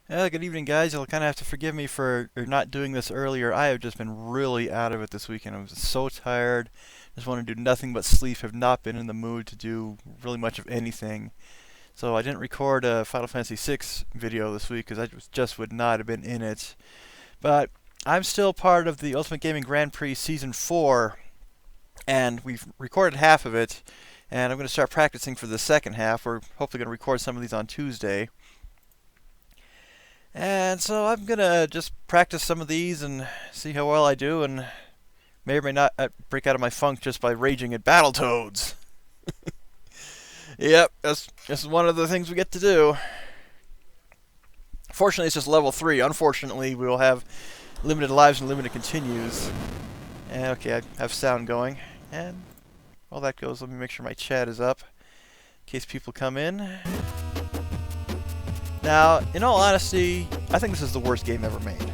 Good evening, guys. You'll kind of have to forgive me for not doing this earlier. I have just been really out of it this weekend. I was so tired. Just want to do nothing but sleep. Have not been in the mood to do really much of anything. So I didn't record a Final Fantasy VI video this week because I just would not have been in it. But I'm still part of the Ultimate Gaming Grand Prix Season 4, and we've recorded half of it, and I'm going to start practicing for the second half. We're hopefully going to record some of these on Tuesday. And so I'm going to just practice some of these and see how well I do, and may or may not break out of my funk just by raging at Battletoads. Yep, that's one of the things we get to do. Fortunately, it's just level 3. Unfortunately, we will have limited lives and limited continues. And okay, I have sound going. And while that goes, let me make sure my chat is up in case people come in. Now, in all honesty, I think this is the worst game ever made.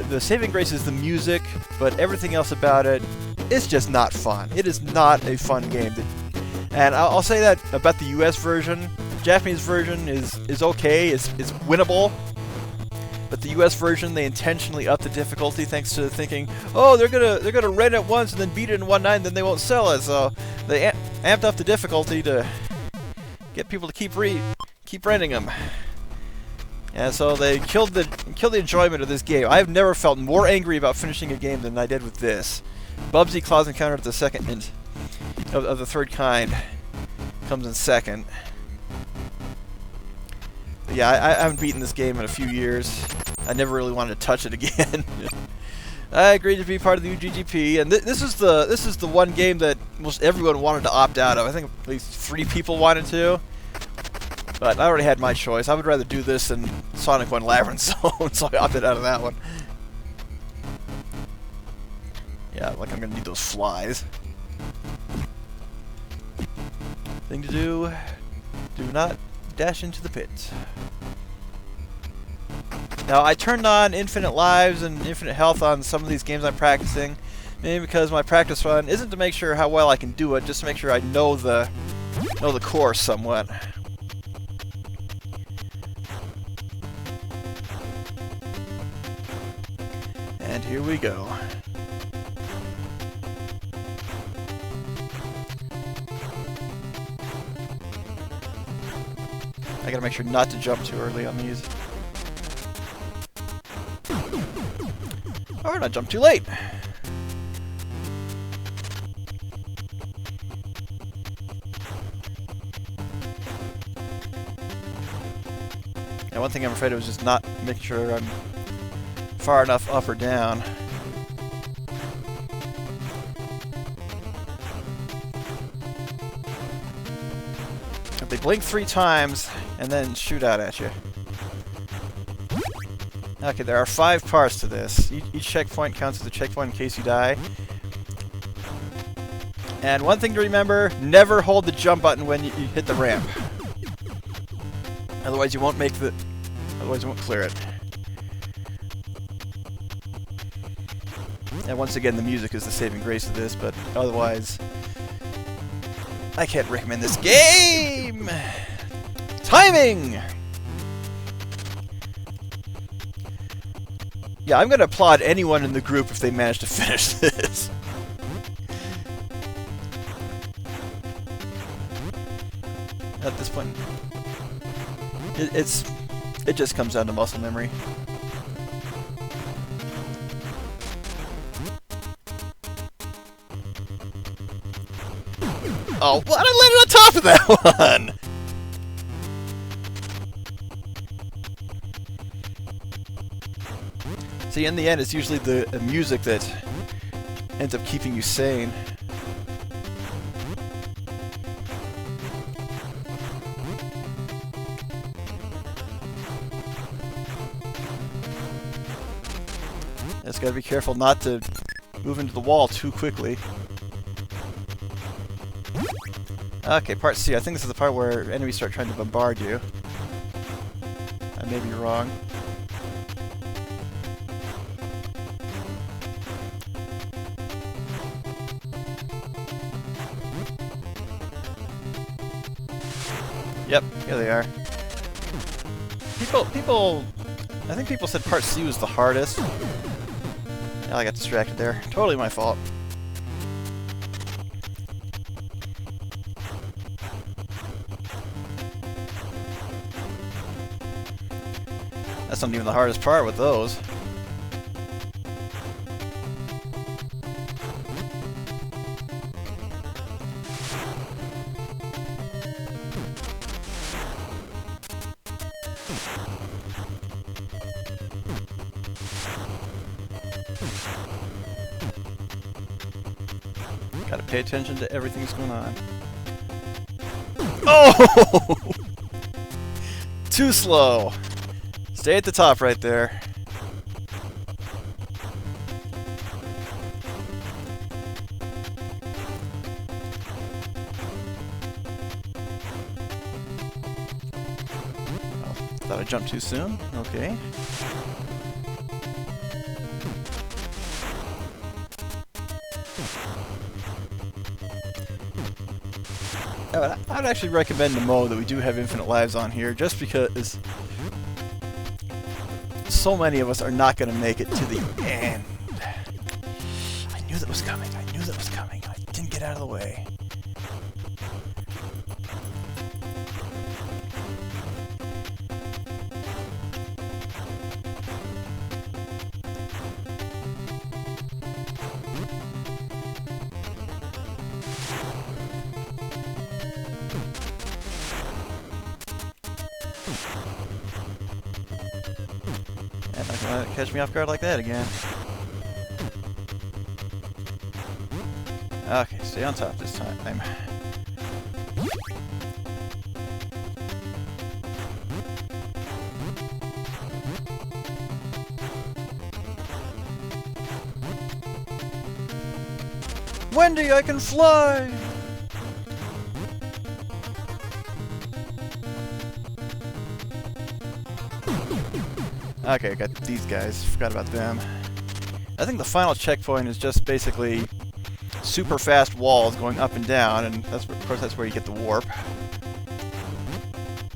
The saving grace is the music, but everything else about it is just not fun. It is not a fun game. And I'll say that about the US version. The Japanese version is okay, it's winnable. But the US version, they intentionally upped the difficulty thanks to thinking, oh, they're gonna rent it once and then beat it in one night and then they won't sell it. So they amped up the difficulty to get people to keep renting them. And so they killed the enjoyment of this game. I have never felt more angry about finishing a game than I did with this. Bubsy Claw's Encounter at the second hint of the third kind comes in second. But yeah, I haven't beaten this game in a few years. I never really wanted to touch it again. I agreed to be part of the UGGP, and this is the one game that most everyone wanted to opt out of. I think at least 3 people wanted to. But I already had my choice. I would rather do this than Sonic 1 Labyrinth Zone, so I opted out of that one. Yeah, like I'm gonna need those flies. Thing to do not dash into the pit. Now, I turned on infinite lives and infinite health on some of these games I'm practicing, mainly because my practice run isn't to make sure how well I can do it, just to make sure I know the course somewhat. And here we go. I gotta make sure not to jump too early on these. Or not jump too late. And one thing I'm afraid of is just not making sure I'm far enough up or down. If they blink 3 times and then shoot out at you. Okay, there are 5 parts to this. Each checkpoint counts as a checkpoint in case you die. And one thing to remember, never hold the jump button when you hit the ramp. Otherwise you won't clear it. And once again, the music is the saving grace of this, but otherwise, I can't recommend this game! Timing! Yeah, I'm gonna applaud anyone in the group if they manage to finish this. At this point, it just comes down to muscle memory. Oh, what? I landed on top of that one! See, in the end, it's usually the music that ends up keeping you sane. Just gotta be careful not to move into the wall too quickly. Okay, part C. I think this is the part where enemies start trying to bombard you. I may be wrong. Yep, here they are. People, I think people said Part C was the hardest. Yeah, I got distracted there. Totally my fault. That's not even the hardest part with those. Gotta pay attention to everything that's going on. Oh! Too slow. Stay at the top right there. Oh, thought I jumped too soon. Okay. I'd actually recommend the mode that we do have infinite lives on here, just because so many of us are not going to make it to the end. I knew that was coming. I knew that was coming. I didn't get out of the way. And not gonna catch me off guard like that again. Okay, stay on top this time. Wendy, I can fly! Okay, I got these guys. Forgot about them. I think the final checkpoint is just basically super fast walls going up and down, and that's of course that's where you get the warp.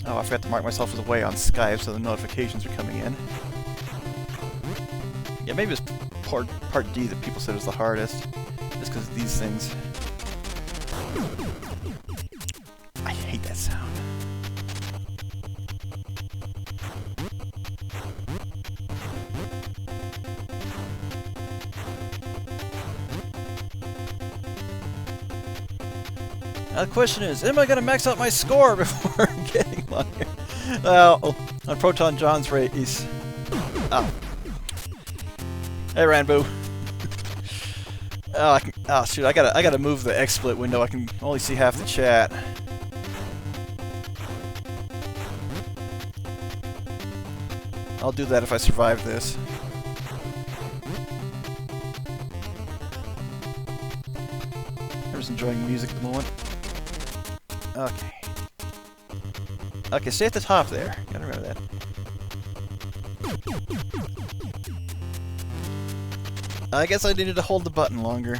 Oh, I forgot to mark myself as away on Skype so the notifications are coming in. Yeah, maybe it's part D that people said was the hardest, just because of these things. I hate that sound. Now the question is, am I going to max out my score before getting on here? Well, on Proton John's race. Oh. Hey, Ranboo. Oh, shoot, I gotta move the XSplit window. I can only see half the chat. I'll do that if I survive this. I'm just enjoying music at the moment. Okay. Okay, stay at the top there. Gotta remember that. I guess I needed to hold the button longer.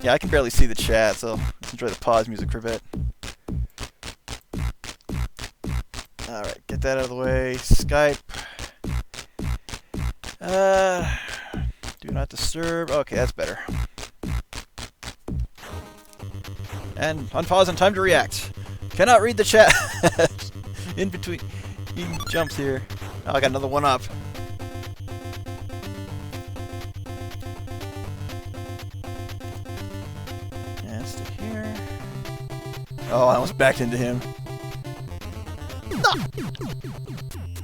Yeah, I can barely see the chat, so let's enjoy the pause music for a bit. Alright, get that out of the way. Skype. Do not disturb. Okay, that's better. And unpause and time to react. Cannot read the chat. In between jumps here. Oh, I got another one up. And stay here. Oh, I almost backed into him.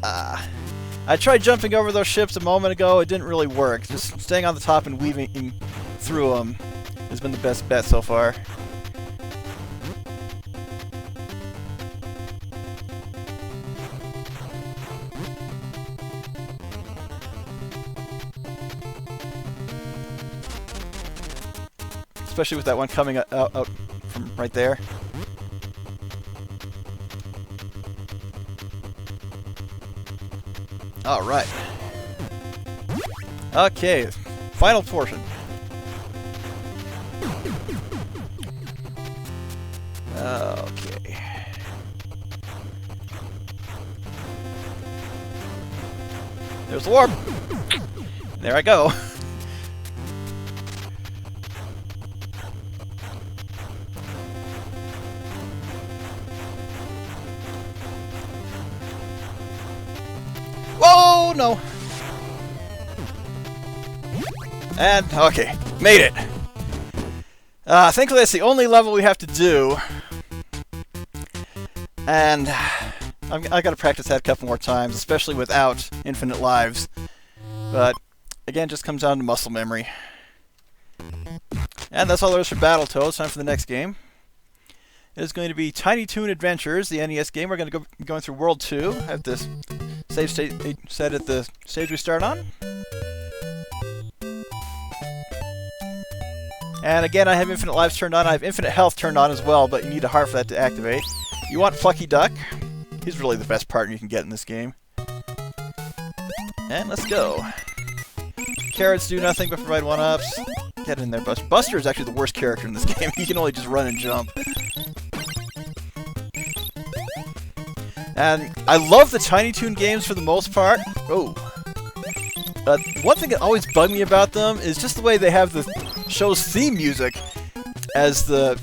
I tried jumping over those ships a moment ago. It didn't really work. Just staying on the top and weaving through them has been the best bet so far. Especially with that one coming out from right there. Alright. Okay, final portion. Okay. There's the warp. There I go. Whoa, no. And, okay, made it. Thankfully that's the only level we have to do. And I gotta practice that a couple more times, especially without infinite lives. But, again, just comes down to muscle memory. And that's all there is for Battletoads. Time for the next game. It is going to be Tiny Toon Adventures, the NES game. We're going to be going through World 2. I have this save state set at the stage we start on. And again, I have infinite lives turned on. I have infinite health turned on as well, but you need a heart for that to activate. You want Plucky Duck. He's really the best partner you can get in this game. And let's go. Carrots do nothing but provide 1-ups. Get in there, Buster. Buster is actually the worst character in this game. He can only just run and jump. And I love the Tiny Toon games for the most part. Oh. One thing that always bugged me about them is just the way they have the show's theme music as the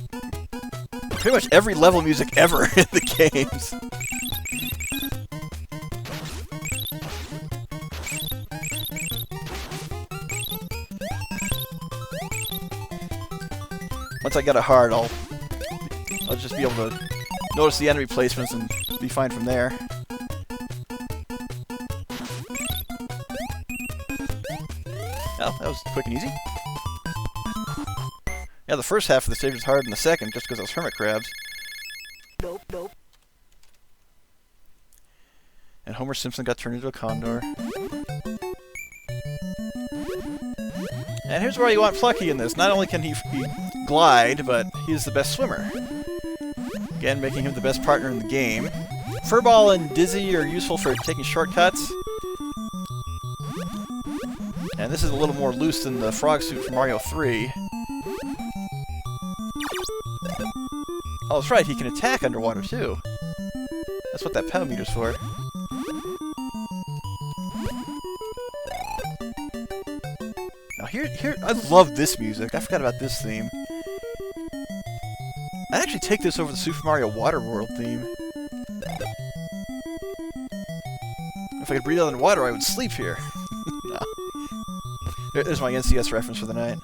pretty much every level music ever in the games. Once I get a heart, I'll just be able to notice the enemy placements and be fine from there. Well, that was quick and easy. Yeah, the first half of the stage was harder than the second, just because those hermit crabs. Nope, nope. And Homer Simpson got turned into a condor. And here's where you want Plucky in this. Not only can he glide, but he is the best swimmer. Again, making him the best partner in the game. Furball and Dizzy are useful for taking shortcuts. And this is a little more loose than the frog suit from Mario 3. Oh, that's right, he can attack underwater too. That's what that power meter's for. Now here, I love this music. I forgot about this theme. I'd actually take this over the Super Mario Waterworld theme. If I could breathe underwater, I would sleep here. No. There's my NCS reference for the night.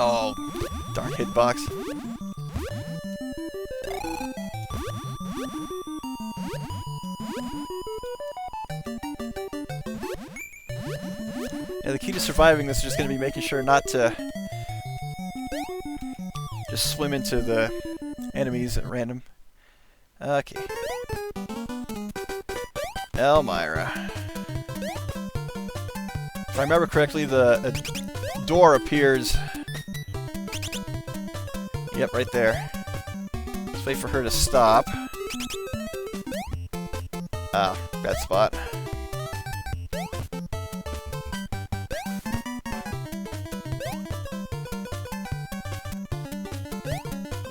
Oh, darn hitbox. Yeah, the key to surviving this is just going to be making sure not to just swim into the enemies at random. Okay. Elmira. If I remember correctly, the door appears... Yep, right there. Let's wait for her to stop. Ah, bad spot.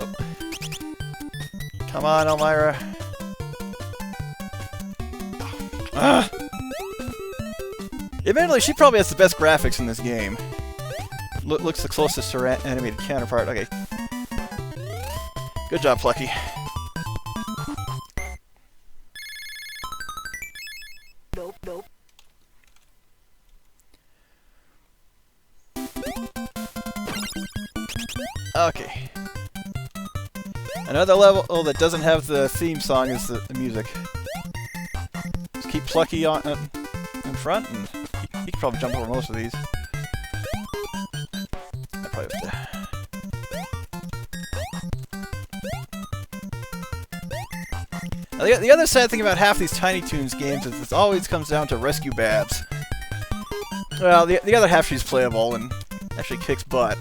Oh. Come on, Elmira. Ah. Admittedly, she probably has the best graphics in this game. Looks the closest to her animated counterpart. Okay. Good job, Plucky. Nope, nope. Okay. Another level that doesn't have the theme song is the music. Just keep Plucky on in front, and he can probably jump over most of these. I probably have to. Now, the other sad thing about half these Tiny Toons games is it always comes down to Rescue Babs. Well, the other half she's playable and actually kicks butt.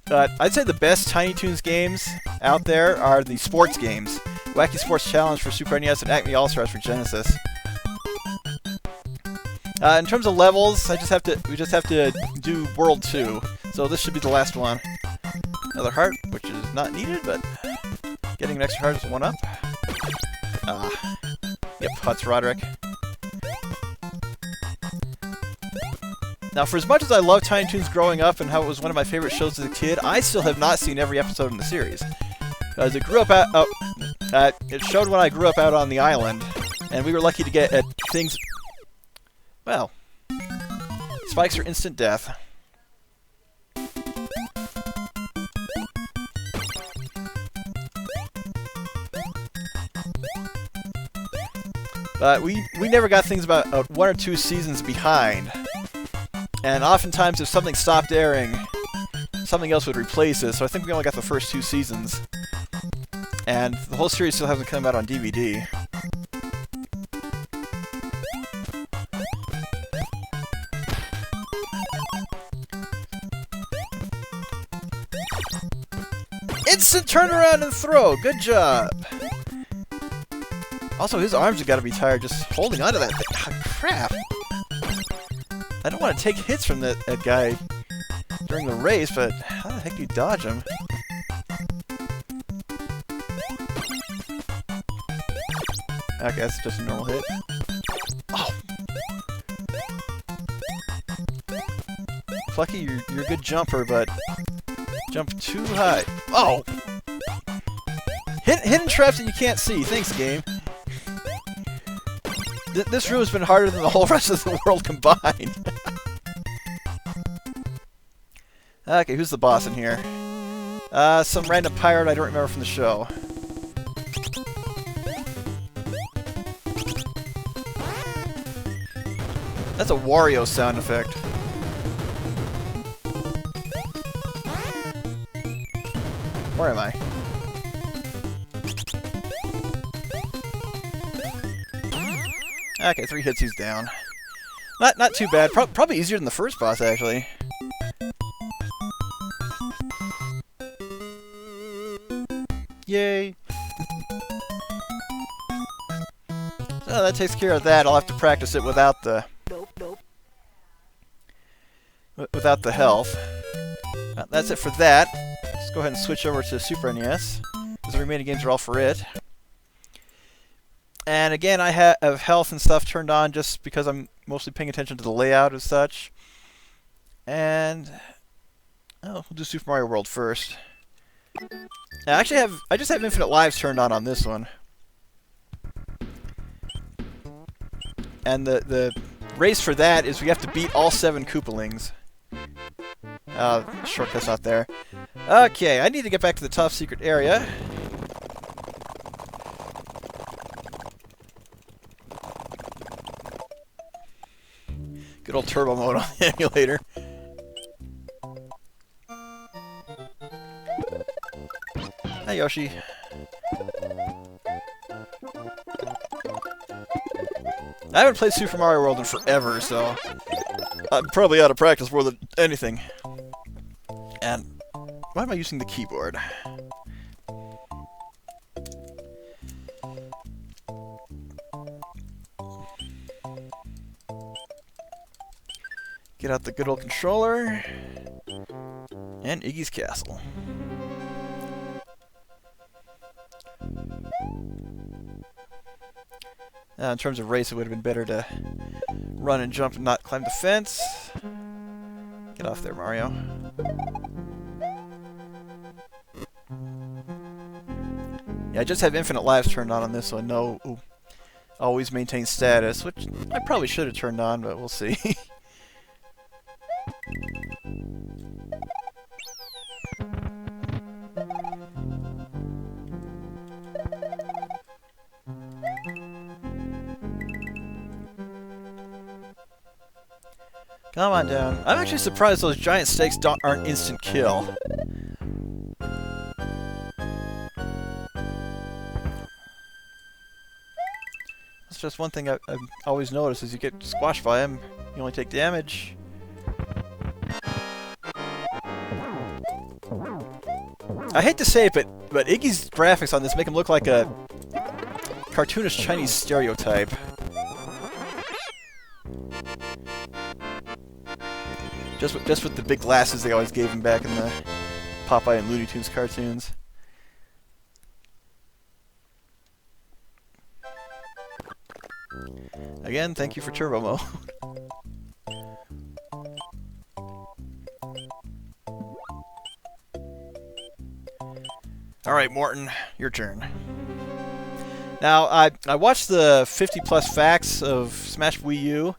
But I'd say the best Tiny Toons games out there are the sports games. Wacky Sports Challenge for Super NES and Acme All-Stars for Genesis. In terms of levels, we just have to do World 2. So this should be the last one. Another heart, which is not needed, but getting an extra heart is a 1-up. Yep, Huts Roderick. Now, for as much as I loved Tiny Toons growing up and how it was one of my favorite shows as a kid, I still have not seen every episode in the series. Because it grew up out... it showed when I grew up out on the island, and we were lucky to get things... Well... Spikes are instant death. But we never got things about 1 or 2 seasons behind. And oftentimes if something stopped airing, something else would replace it, so I think we only got the first 2 seasons. And the whole series still hasn't come out on DVD. Instant turnaround and throw! Good job! Also, his arms have got to be tired just holding onto that thing. Oh, crap! I don't want to take hits from that guy during the race, but how the heck do you dodge him? Okay, that's just a normal hit. Oh! Plucky, you're a good jumper, but jump too high. Oh! Hidden traps that you can't see. Thanks, game. This room has been harder than the whole rest of the world combined. Okay, who's the boss in here? Some random pirate I don't remember from the show. That's a Wario sound effect. Where am I? Okay, 3 hits, he's down. Not too bad. Probably easier than the first boss, actually. Yay! So that takes care of that. I'll have to practice it without the without the health. That's it for that. Let's go ahead and switch over to Super NES, because the remaining games are all for it. And again, I have health and stuff turned on just because I'm mostly paying attention to the layout and such. And we'll do Super Mario World first. I just have infinite lives turned on this one. And the race for that is we have to beat all 7 Koopalings. Shortcut's not there. Okay, I need to get back to the top secret area. Good old turbo mode on the emulator. Hi, Yoshi. I haven't played Super Mario World in forever, so I'm probably out of practice more than anything. And why am I using the keyboard? Get out the good old controller. And Iggy's Castle. In terms of race, it would have been better to run and jump and not climb the fence. Get off there, Mario. Yeah, I just have infinite lives turned on this one. No, always maintain status, which I probably should have turned on, but we'll see. Come on down. I'm actually surprised those giant stakes aren't instant kill. That's just one thing I've always noticed, is you get squashed by them, you only take damage. I hate to say it, but Iggy's graphics on this make him look like a cartoonish Chinese stereotype. Just with the big glasses they always gave him back in the Popeye and Looney Tunes cartoons. Again, thank you for turbo mode. Alright, Morton, your turn. Now, I watched the 50 plus facts of Smash Wii U,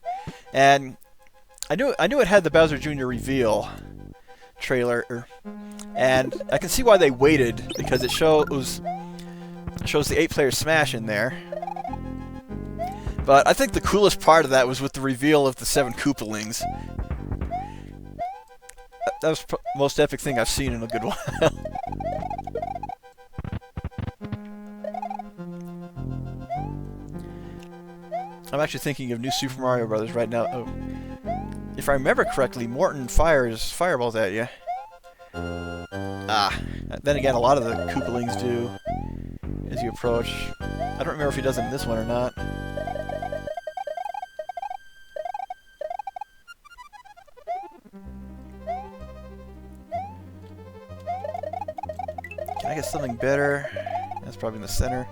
and I knew it had the Bowser Jr. reveal trailer, and I can see why they waited, because it shows the 8-player Smash in there. But I think the coolest part of that was with the reveal of the 7 Koopalings. That was the most epic thing I've seen in a good while. I'm actually thinking of New Super Mario Bros. Right now. Oh. If I remember correctly, Morton fires fireballs at you. Ah. Then again, a lot of the Koopalings do as you approach. I don't remember if he does it in this one or not. Can I get something better? That's probably in the center.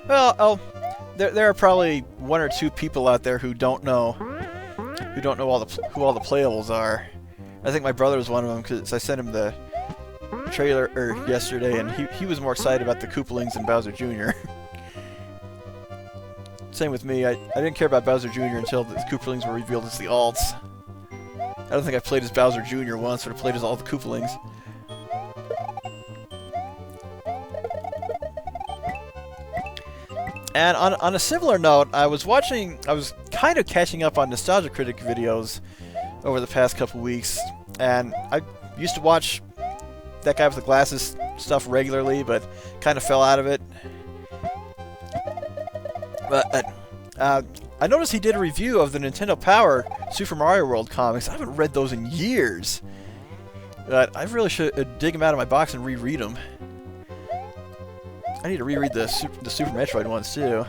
Well, there are probably 1 or 2 people out there who don't know who all the playables are. I think my brother was one of them, because I sent him the trailer yesterday, and he was more excited about the Koopalings than Bowser Jr. Same with me. I didn't care about Bowser Jr. until the Koopalings were revealed as the alts. I don't think I played as Bowser Jr. once, but I played as all the Koopalings. And on a similar note, I was kind of catching up on Nostalgia Critic videos over the past couple weeks, and I used to watch that guy with the glasses stuff regularly, but kind of fell out of it. But I noticed he did a review of the Nintendo Power Super Mario World comics. I haven't read those in years, but I really should dig them out of my box and reread them. I need to reread the Super Metroid ones too,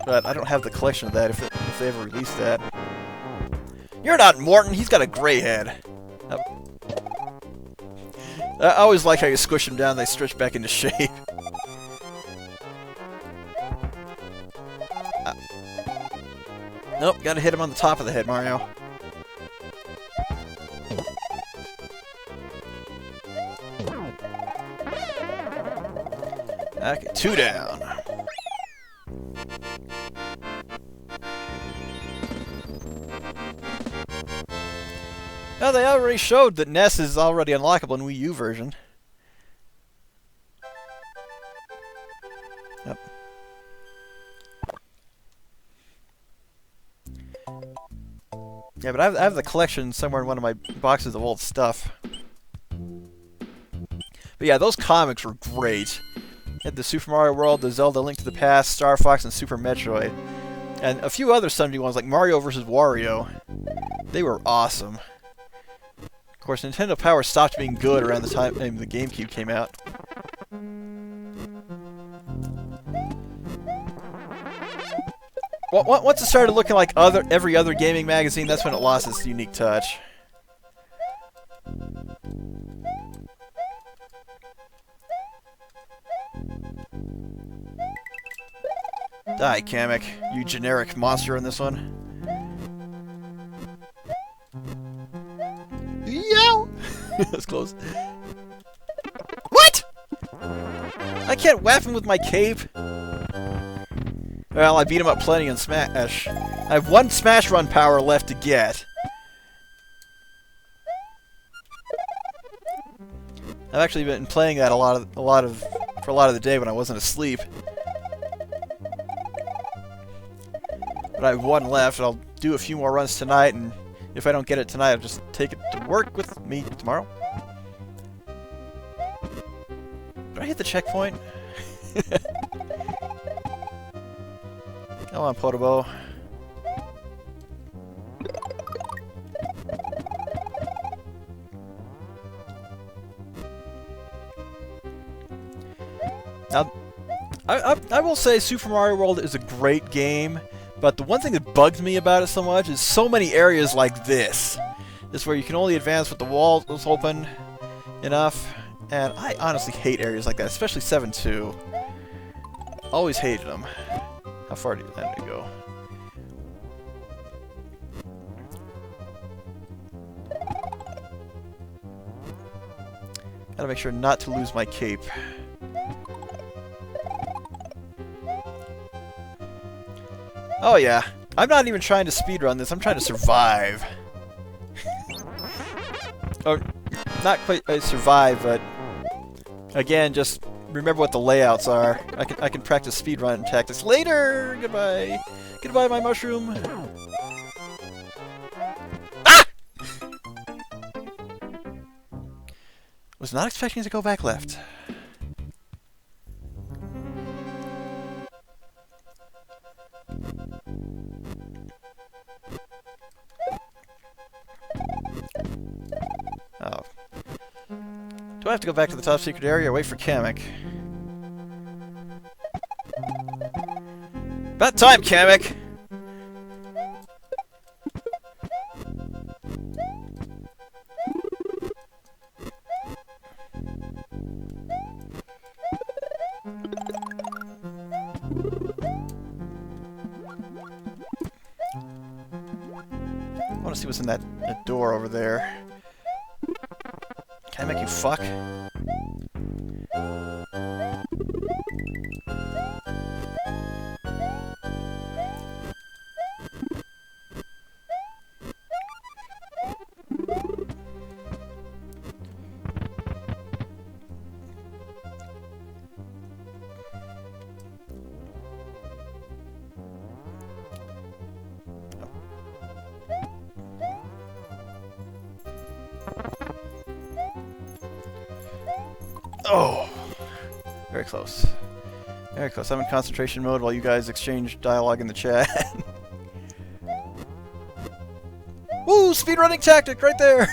but I don't have the collection of that if they ever release that. You're not Morton. He's got a gray head. Oh. I always like how you squish them down; they stretch back into shape. Nope, gotta hit him on the top of the head, Mario. Okay, 2 down. Now they already showed that Ness is already unlockable in Wii U version. Yep. Yeah, but I have the collection somewhere in one of my boxes of old stuff. But yeah, those comics were great. Had the Super Mario World, the Zelda Link to the Past, Star Fox, and Super Metroid. And a few other Sunday ones like Mario vs. Wario. They were awesome. Of course, Nintendo Power stopped being good around the time the GameCube came out. Well, once it started looking like every other gaming magazine, that's when it lost its unique touch. Die, Kamek, you generic monster in this one. Yow! That's close. What? I can't whap him with my cape. Well, I beat him up plenty in Smash. I have 1 Smash Run power left to get. I've actually been playing that for a lot of the day when I wasn't asleep. But I have 1 left, and I'll do a few more runs tonight, and if I don't get it tonight, I'll just take it to work with me tomorrow. Did I hit the checkpoint? Come on, Podobo. Now, I will say Super Mario World is a great game, But the one thing that bugs me about it so much is so many areas like this. This where you can only advance with the walls open enough. And I honestly hate areas like that, especially 7-2. Always hated them. How far do you let me go? Gotta make sure not to lose my cape. Oh yeah, I'm not even trying to speedrun this, I'm trying to survive. Oh, not quite survive, but again, just remember what the layouts are. I can practice speedrun tactics later. Goodbye. Goodbye, my mushroom. Ah! Was not expecting to go back left. Oh. Do I have to go back to the top secret area or wait for Kamek? About time, Kamek! I want to see what's in that door over there. Can I make you fuck? Oh! Very close. Very close. I'm in concentration mode while you guys exchange dialogue in the chat. Woo! Speedrunning tactic right there!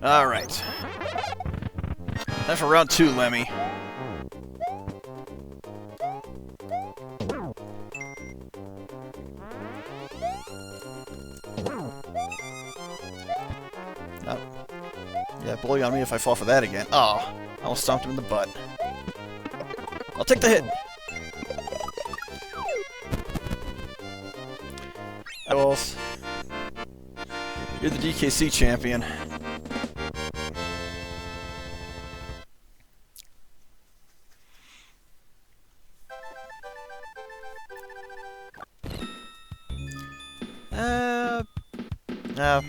Alright. Time for round 2, Lemmy. Oh. Yeah, bully on me if I fall for that again. Oh, I almost stomped him in the butt. I'll take the hit. Balls. You're the DKC champion.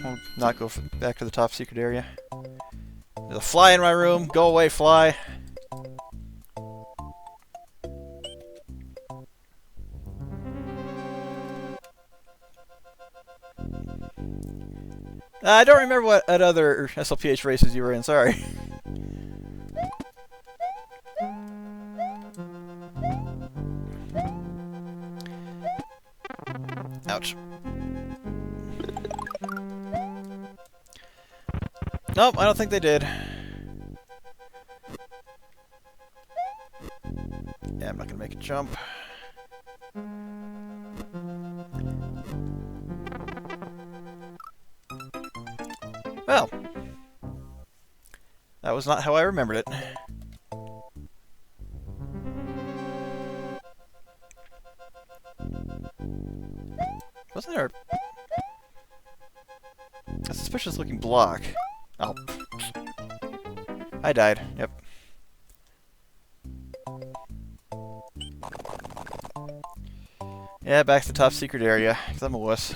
We'll not go back to the top secret area. There's a fly in my room. Go away, fly. I don't remember what other SLPH races you were in. Sorry. Ouch. Nope, I don't think they did. Yeah, I'm not gonna make a jump. Well, that was not how I remembered it. Wasn't there a suspicious looking block? Oh. I died. Yep. Yeah, back to the top secret area, because I'm a wuss.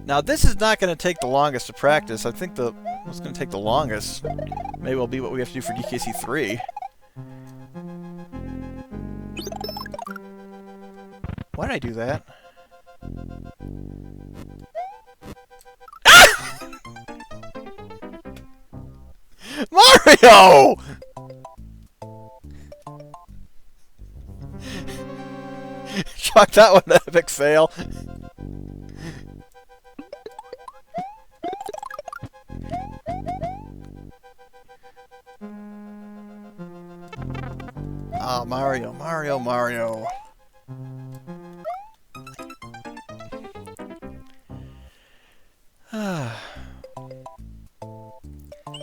Now this is not going to take the longest to practice. I think what's going to take the longest maybe will be what we have to do for DKC 3. Why did I do that? Ah! Mario! Chalk that one an epic fail. Ah, Mario, Mario, Mario.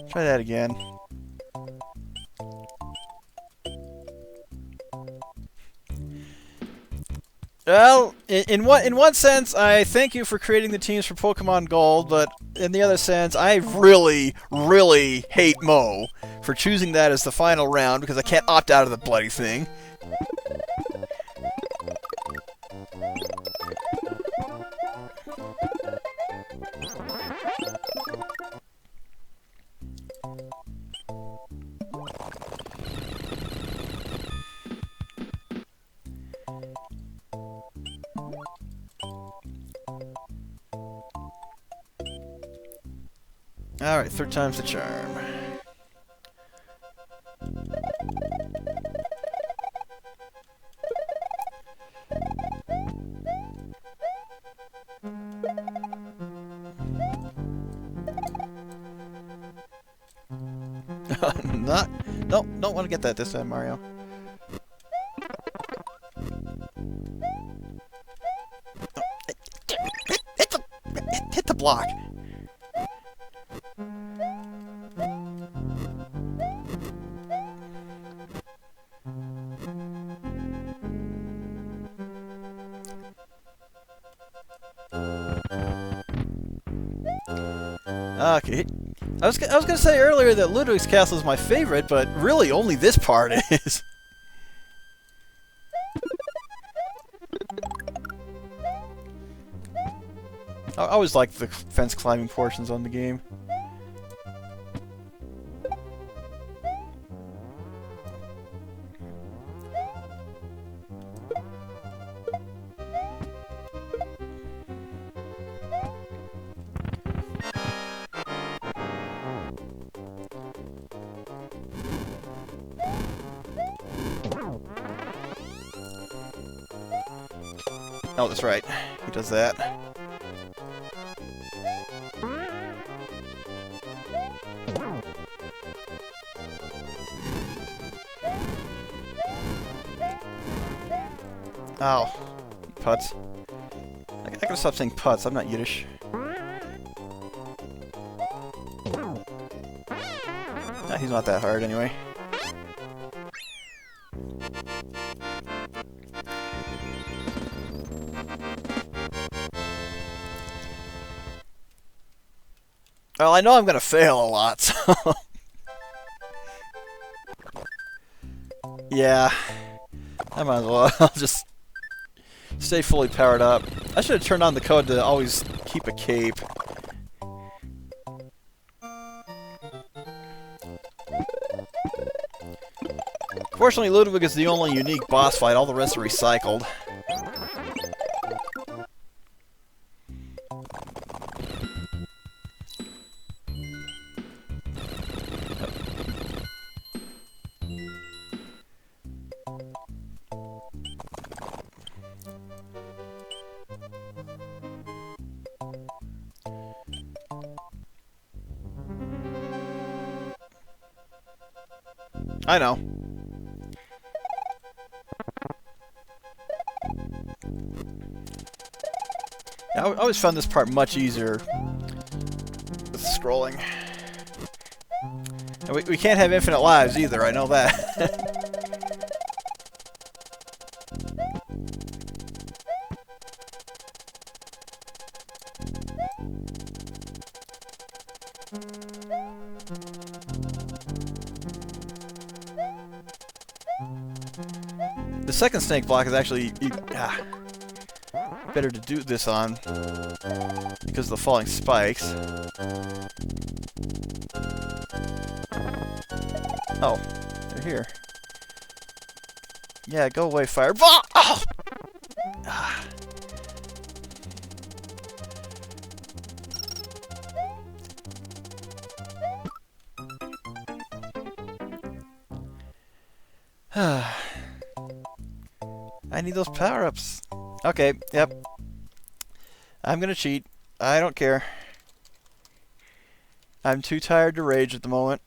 Try that again. Well, in one sense, I thank you for creating the teams for Pokemon Gold, but in the other sense, I really, really hate Mo for choosing that as the final round because I can't opt out of the bloody thing. Alright, third time's the charm. Don't want to get that this time, Mario. Oh, hit the block. Okay. I was gonna say earlier that Ludwig's Castle is my favorite, but really only this part is. I always liked the fence climbing portions on the game. Oh, that's right. He does that. Ow. Putz. I gotta stop saying putz. I'm not Yiddish. Nah, he's not that hard anyway. Well, I know I'm gonna fail a lot, so... yeah. I might as well. I'll just stay fully powered up. I should have turned on the code to always keep a cape. Fortunately, Ludwig is the only unique boss fight. All the rest are recycled. I know. Yeah, I always found this part much easier with scrolling. And we can't have infinite lives either, I know that. The second snake block is actually... better to do this on because of the falling spikes. Oh, they're here. Yeah, go away, fireball! Oh! Ah. I need those power-ups. Okay, yep. I'm gonna cheat. I don't care. I'm too tired to rage at the moment.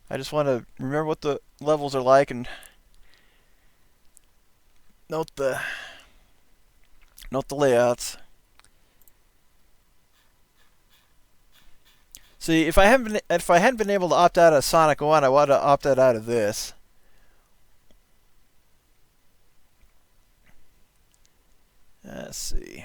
I just want to remember what the levels are like and note the layouts. See, if I hadn't been able to opt out of Sonic 1, I would have opted out of this. Let's see.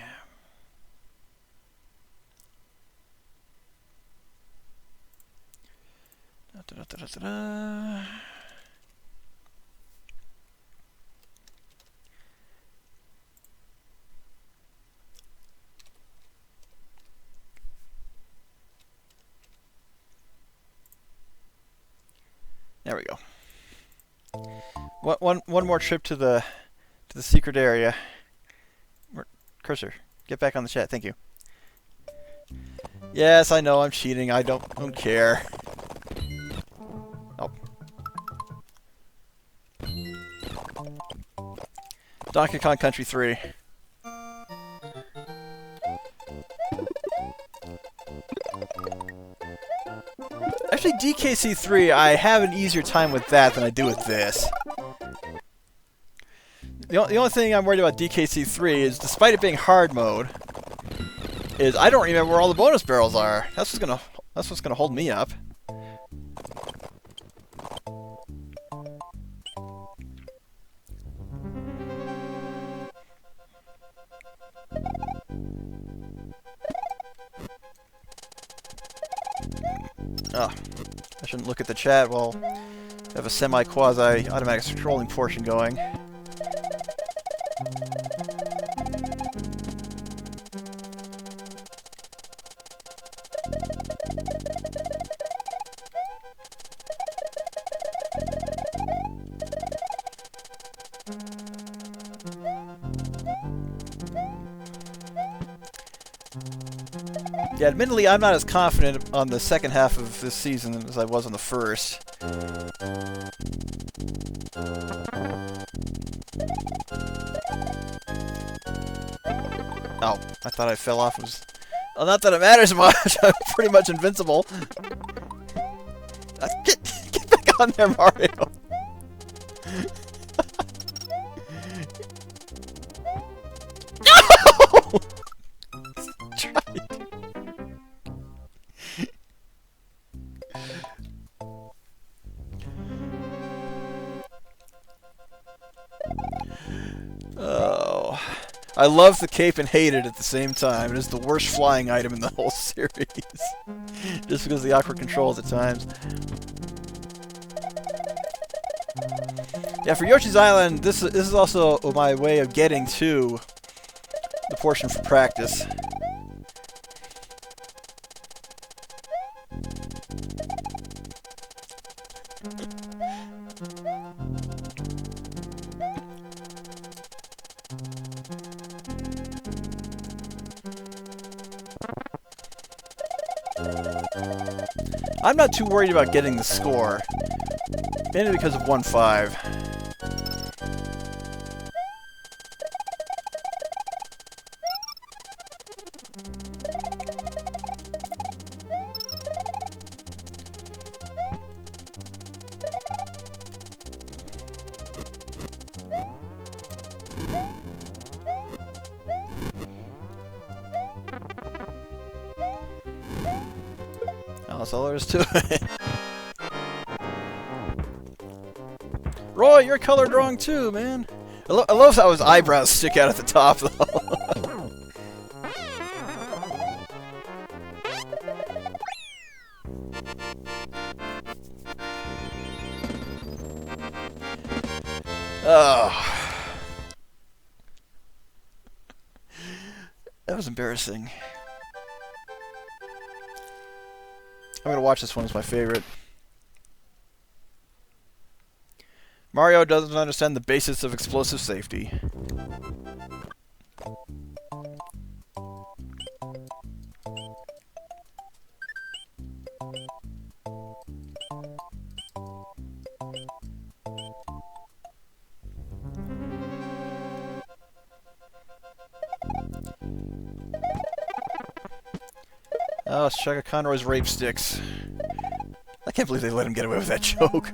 There we go. One more trip to the secret area. Cursor, get back on the chat. Thank you. Yes, I know I'm cheating. I don't care. Oh. Donkey Kong Country 3. Actually, DKC 3, I have an easier time with that than I do with this. The only thing I'm worried about DKC 3 is, despite it being hard mode, is I don't remember where all the bonus barrels are. That's what's gonna hold me up. Oh, I shouldn't look at the chat while I have a semi-quasi-automatic scrolling portion going. Yeah, admittedly, I'm not as confident on the second half of this season as I was on the first. Oh, I thought I fell off. Well, not that it matters much. I'm pretty much invincible. Get back on there, Mario. No! Oh, I love the cape and hate it at the same time. It is the worst flying item in the whole series. Just because of the awkward controls at times. Yeah, for Yoshi's Island, this is also my way of getting to the portion for practice. I'm not too worried about getting the score, mainly because of 1-5. That's all there is to it. Roy, you're colored wrong too, man. I love how his eyebrows stick out at the top, though. Oh. That was embarrassing. I'm gonna watch this one. It's my favorite. Mario doesn't understand the basics of explosive safety. Oh, Shaka Conroy's rape sticks. I can't believe they let him get away with that joke.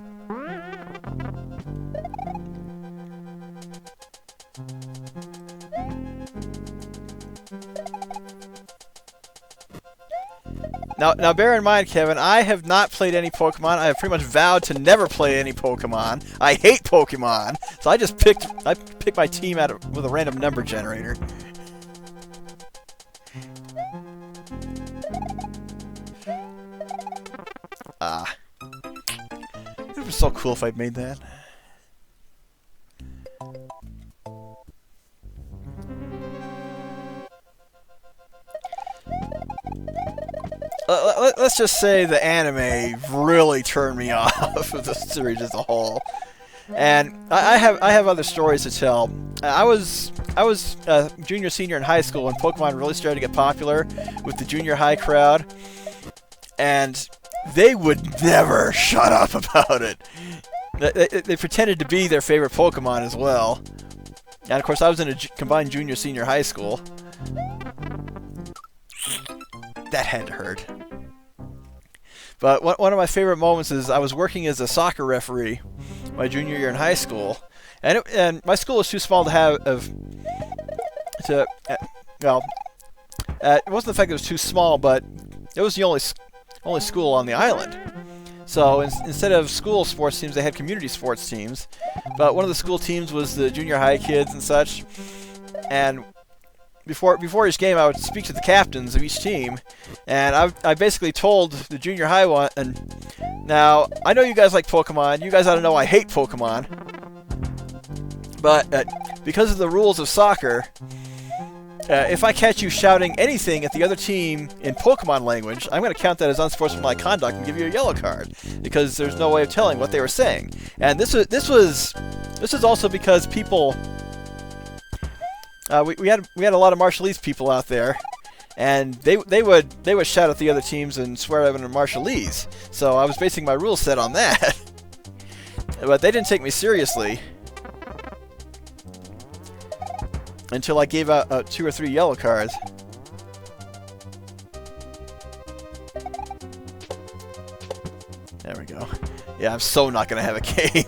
Now, bear in mind, Kevin, I have not played any Pokemon. I have pretty much vowed to never play any Pokemon. I hate Pokemon, so I picked my team with a random number generator. It would be so cool if I'd made that. Let's just say the anime really turned me off of the series as a whole, and I have other stories to tell. I was junior senior in high school when Pokemon really started to get popular with the junior high crowd, and they would never shut up about it. They pretended to be their favorite Pokemon as well, and of course I was in a combined junior senior high school. That had to hurt. But one of my favorite moments is I was working as a soccer referee my junior year in high school, and my school was too small to have it wasn't the fact that it was too small, but it was the only school on the island. So instead of school sports teams, they had community sports teams. But one of the school teams was the junior high kids and such, and before each game, I would speak to the captains of each team, and I basically told the junior high one, and now, I know you guys like Pokemon, you guys ought to know I hate Pokemon, but because of the rules of soccer, if I catch you shouting anything at the other team in Pokemon language, I'm going to count that as unsportsmanlike conduct and give you a yellow card, because there's no way of telling what they were saying. And this was also because people... we had a lot of Marshallese people out there, and they would shout at the other teams and swear at them in Marshallese. So I was basing my rule set on that, but they didn't take me seriously until I gave out 2 or 3 yellow cards. There we go. Yeah, I'm so not gonna have a cape.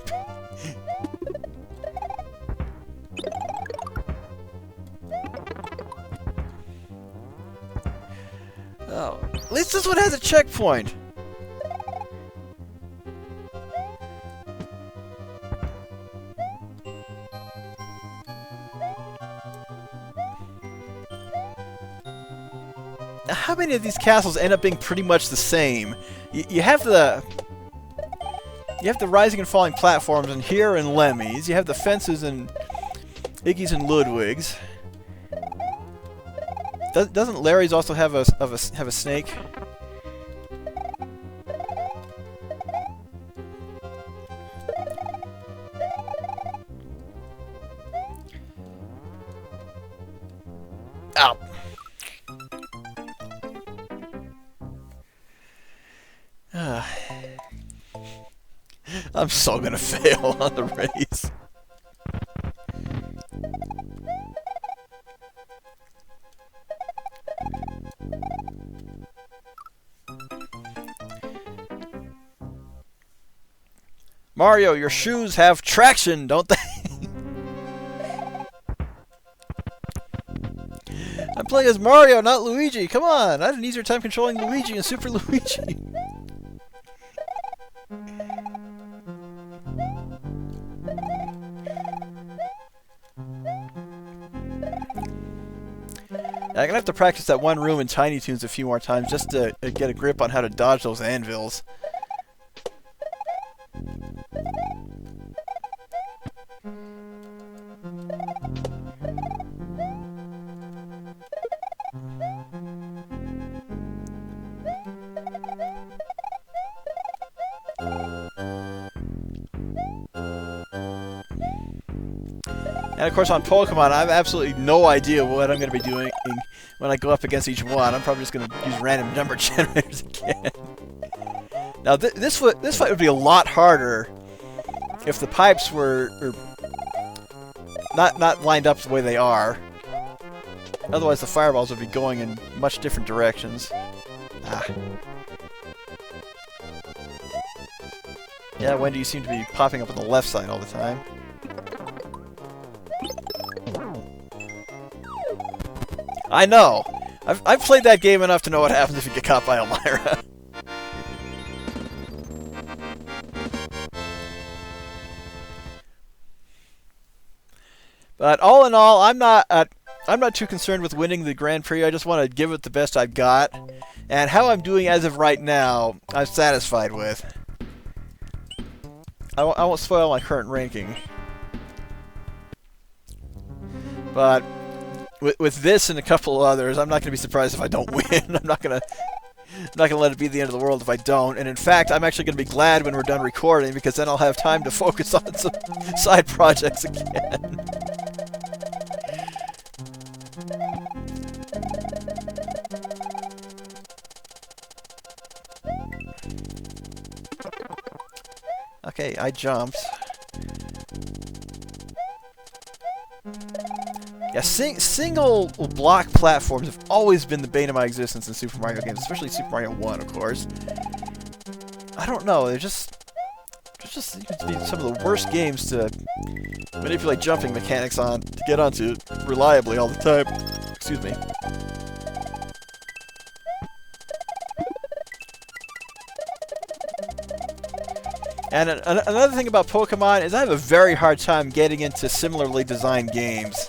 Oh, at least this one has a checkpoint. Now, how many of these castles end up being pretty much the same? You have the rising and falling platforms in here and Lemmy's. You have the fences in Iggy's and Ludwig's. Doesn't Larry's also have a snake? Ow. I'm so gonna fail on the race. Mario, your shoes have traction, don't they? I'm playing as Mario, not Luigi. Come on, I had an easier time controlling Luigi in Super Luigi. I'm gonna have to practice that one room in Tiny Toons a few more times just to get a grip on how to dodge those anvils. And of course on Pokemon, I have absolutely no idea what I'm going to be doing when I go up against each one. I'm probably just going to use random number generators again. Now this fight would be a lot harder if the pipes were not lined up the way they are. Otherwise the fireballs would be going in much different directions. Ah. Yeah, Wendy, you seem to be popping up on the left side all the time. I know! I've played that game enough to know what happens if you get caught by Elmira. But all in all, I'm not too concerned with winning the Grand Prix. I just want to give it the best I've got. And how I'm doing as of right now, I'm satisfied with. I won't spoil my current ranking. But with this and a couple of others, I'm not going to be surprised if I don't win. I'm not going to let it be the end of the world if I don't. And in fact, I'm actually going to be glad when we're done recording, because then I'll have time to focus on some side projects again. Okay, I jumped. Yeah, single block platforms have always been the bane of my existence in Super Mario games, especially Super Mario 1, of course. I don't know, they're just seem to be some of the worst games to manipulate jumping mechanics on, to get onto reliably all the time. Excuse me. And another thing about Pokemon is I have a very hard time getting into similarly designed games.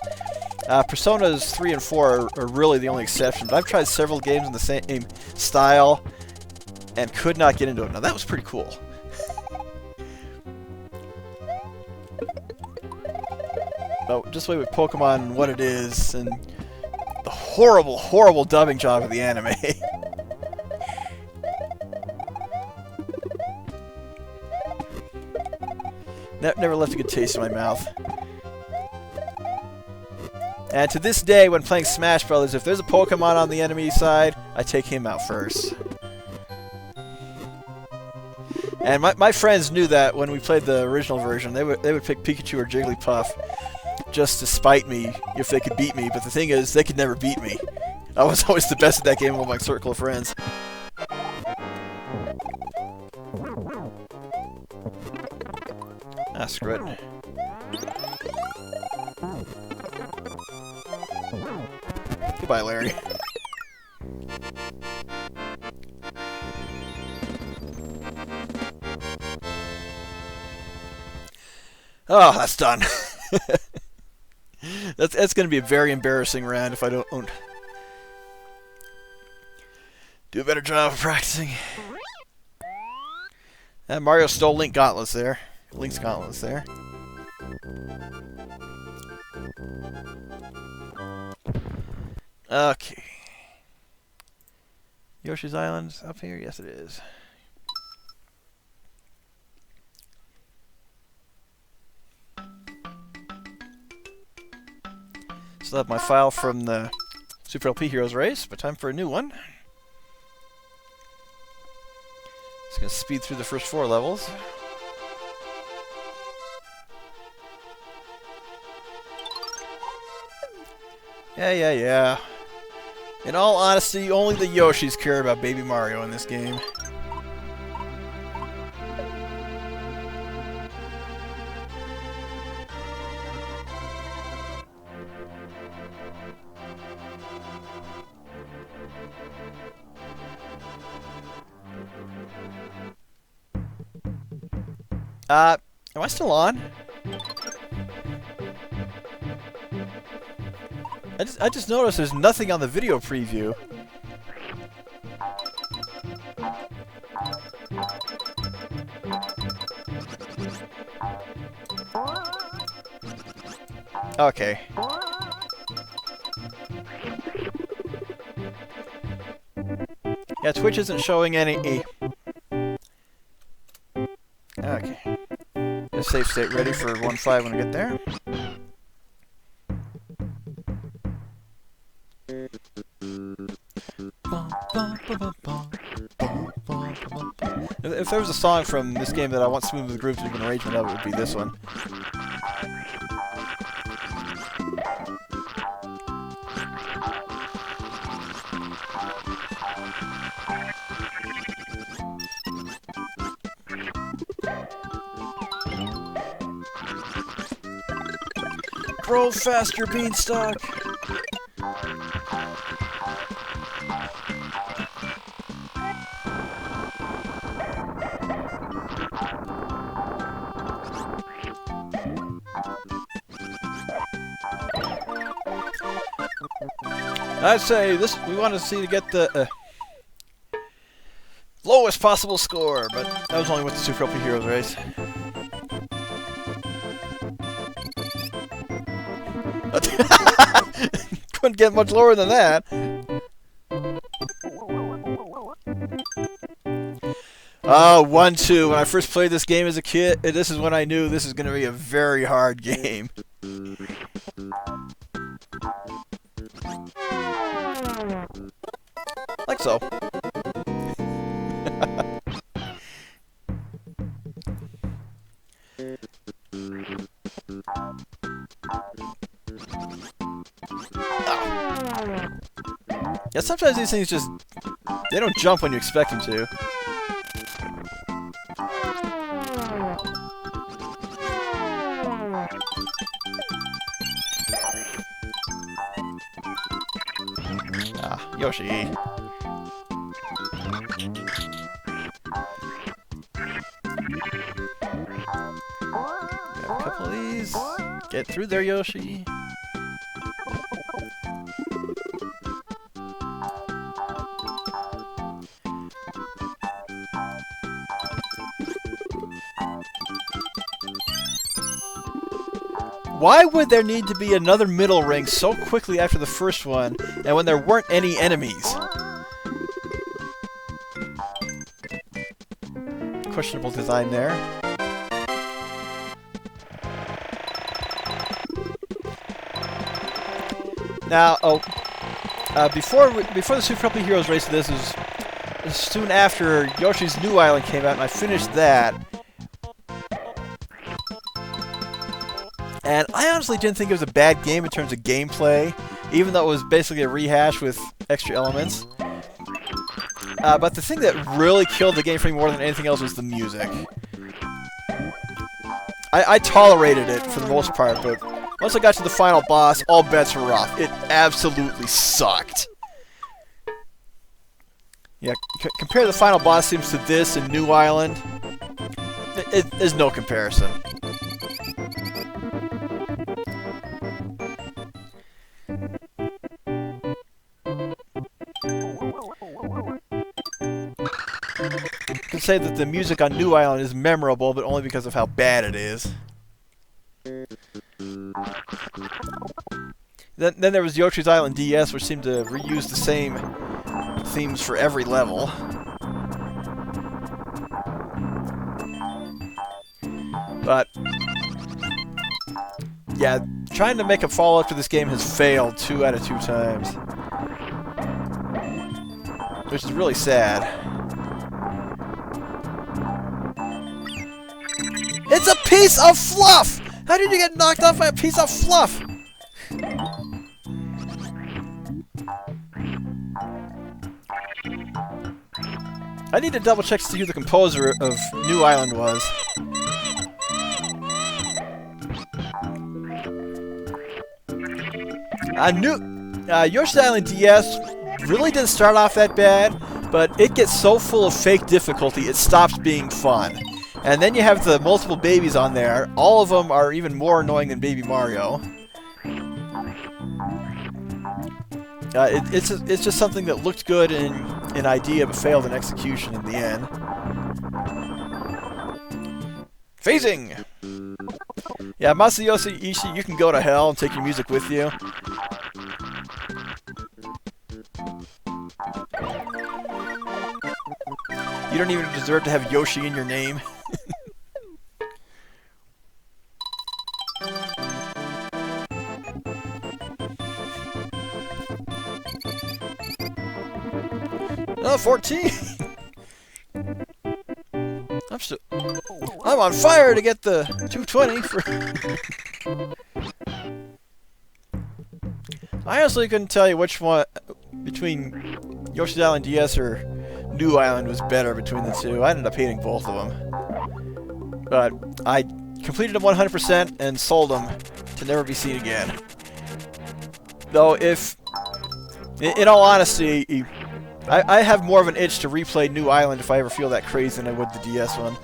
Personas 3 and 4 are really the only exception, but I've tried several games in the same style and could not get into it. Now that was pretty cool. But just the way with Pokemon and what it is, and the horrible, horrible dubbing job of the anime. Never left a good taste in my mouth. And to this day, when playing Smash Brothers, if there's a Pokemon on the enemy side, I take him out first. And my friends knew that when we played the original version. They would pick Pikachu or Jigglypuff just to spite me if they could beat me. But the thing is, they could never beat me. I was always the best at that game with my circle of friends. Ah, screw it. Goodbye, Larry. Oh, that's done. That's going to be a very embarrassing round if I don't do a better job of practicing. Mario stole Link's gauntlets there. Okay. Yoshi's Island up here? Yes, it is. Still have my file from the Super LP Heroes race, but time for a new one. Just gonna speed through the first 4 levels. Yeah. In all honesty, only the Yoshis care about Baby Mario in this game. Am I still on? I just noticed there's nothing on the video preview. Okay. Yeah, Twitch isn't showing any... Okay. Get a save state ready for 1.5 when I get there. If there was a song from this game that I want smooth with grooves to be an arrangement of, it would be this one. Grow faster, Beanstalk! I'd say this. We want to see to get the lowest possible score, but that was only with the Super LP Heroes race. Couldn't get much lower than that. 1-2. When I first played this game as a kid, this is when I knew this is going to be a very hard game. Like so. Yeah, sometimes these things just, they don't jump when you expect them to. Yoshi. Grab a couple of these. Get through there, Yoshi. Why would there need to be another middle ring so quickly after the first one, and when there weren't any enemies? Questionable design there. Now, before the Super LP Heroes race, this was soon after Yoshi's New Island came out, and I finished that. And I honestly didn't think it was a bad game in terms of gameplay, even though it was basically a rehash with extra elements. But the thing that really killed the game for me more than anything else was the music. I tolerated it for the most part, but once I got to the final boss, all bets were off. It absolutely sucked. Yeah, compare the final boss themes to this in New Island. There's no comparison. I can say that the music on New Island is memorable, but only because of how bad it is. Then there was Yoshi's Island DS, which seemed to reuse the same themes for every level. But yeah, trying to make a follow-up to this game has failed 2 out of 2 times. Which is really sad. It's a piece of fluff! How did you get knocked off by a piece of fluff? I need to double check to see who the composer of New Island was. Yoshi's Island DS really didn't start off that bad, but it gets so full of fake difficulty it stops being fun. And then you have the multiple babies on there. All of them are even more annoying than Baby Mario. It's just something that looked good in idea but failed in execution in the end. Phasing! Yeah, Masayoshi Ishii, you can go to hell and take your music with you. You don't even deserve to have Yoshi in your name. Oh, 14! I'm on fire to get the 220 for... I honestly couldn't tell you which one between Yoshi's Island DS or New Island was better between the two. I ended up hating both of them. But I completed them 100% and sold them to never be seen again. Though if... In all honesty, I have more of an itch to replay New Island if I ever feel that crazy than I would the DS one.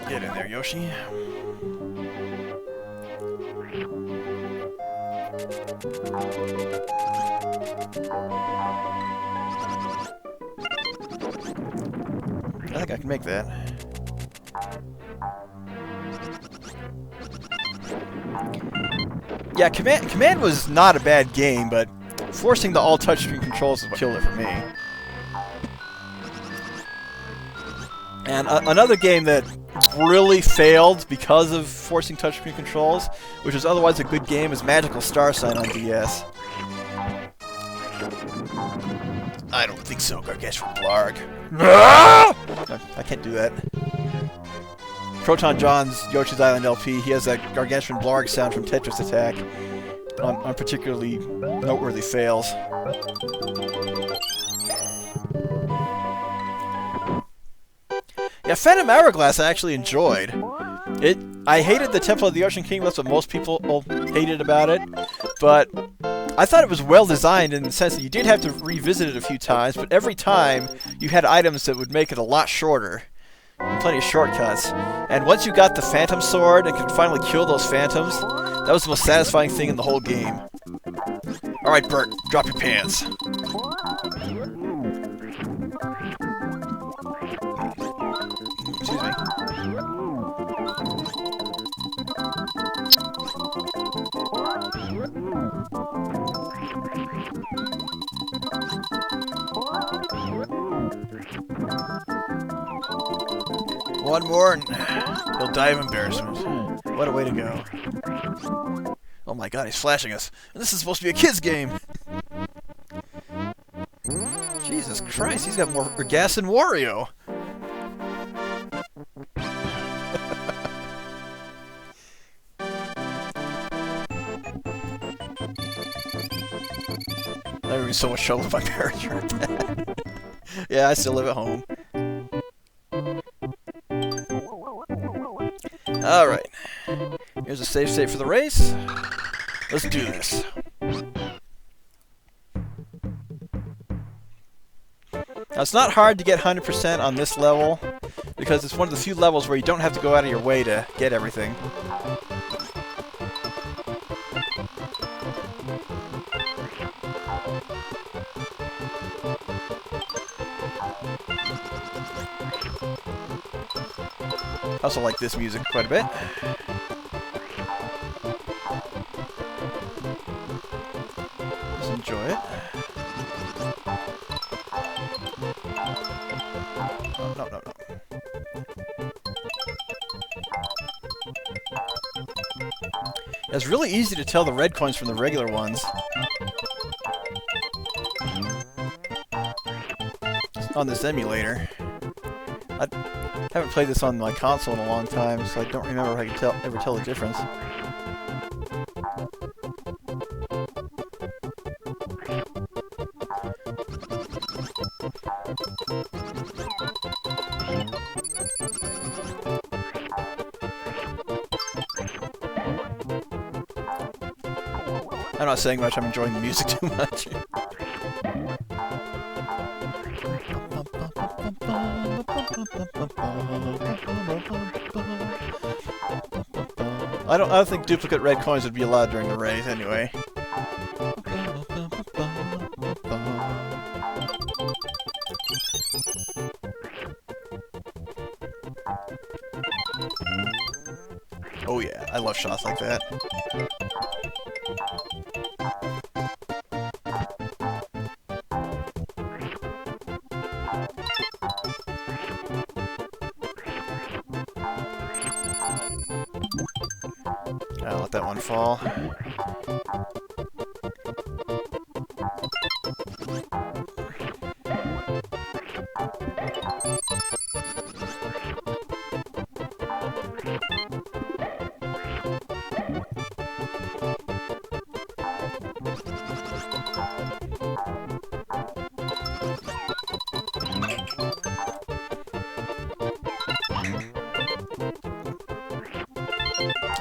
Get in there, Yoshi. I think I can make that. Yeah, Command was not a bad game, but forcing the all touchscreen controls is what killed it for me. And another game that really failed because of forcing touchscreen controls, which was otherwise a good game, is Magical Star Sign on DS. I don't think so, Gargantuan Blarg. I can't do that. Proton John's Yoshi's Island LP, he has that Gargantuan Blarg sound from Tetris Attack on particularly noteworthy fails. Yeah, Phantom Hourglass I actually enjoyed. I hated the Temple of the Ocean King, that's what most people hated about it, but I thought it was well designed in the sense that you did have to revisit it a few times, but every time you had items that would make it a lot shorter. And plenty of shortcuts. And once you got the Phantom Sword and could finally kill those phantoms, that was the most satisfying thing in the whole game. Alright, Bert, drop your pants. Excuse me. One more and he'll die of embarrassment. What a way to go. Oh my god, he's flashing us. This is supposed to be a kid's game! Jesus Christ, he's got more gas than Wario! There would be so much trouble if my parents heard that. Yeah, I still live at home. Alright. Here's a save state for the race. Let's do this. Now, it's not hard to get 100% on this level, because it's one of the few levels where you don't have to go out of your way to get everything. I also like this music quite a bit. Just enjoy it. No. It's really easy to tell the red coins from the regular ones. On this emulator. I haven't played this on my console in a long time, so I don't remember if I could ever tell the difference. I'm not saying much, I'm enjoying the music too much. I don't think duplicate red coins would be allowed during the race anyway. Oh yeah, I love shots like that. that one fall.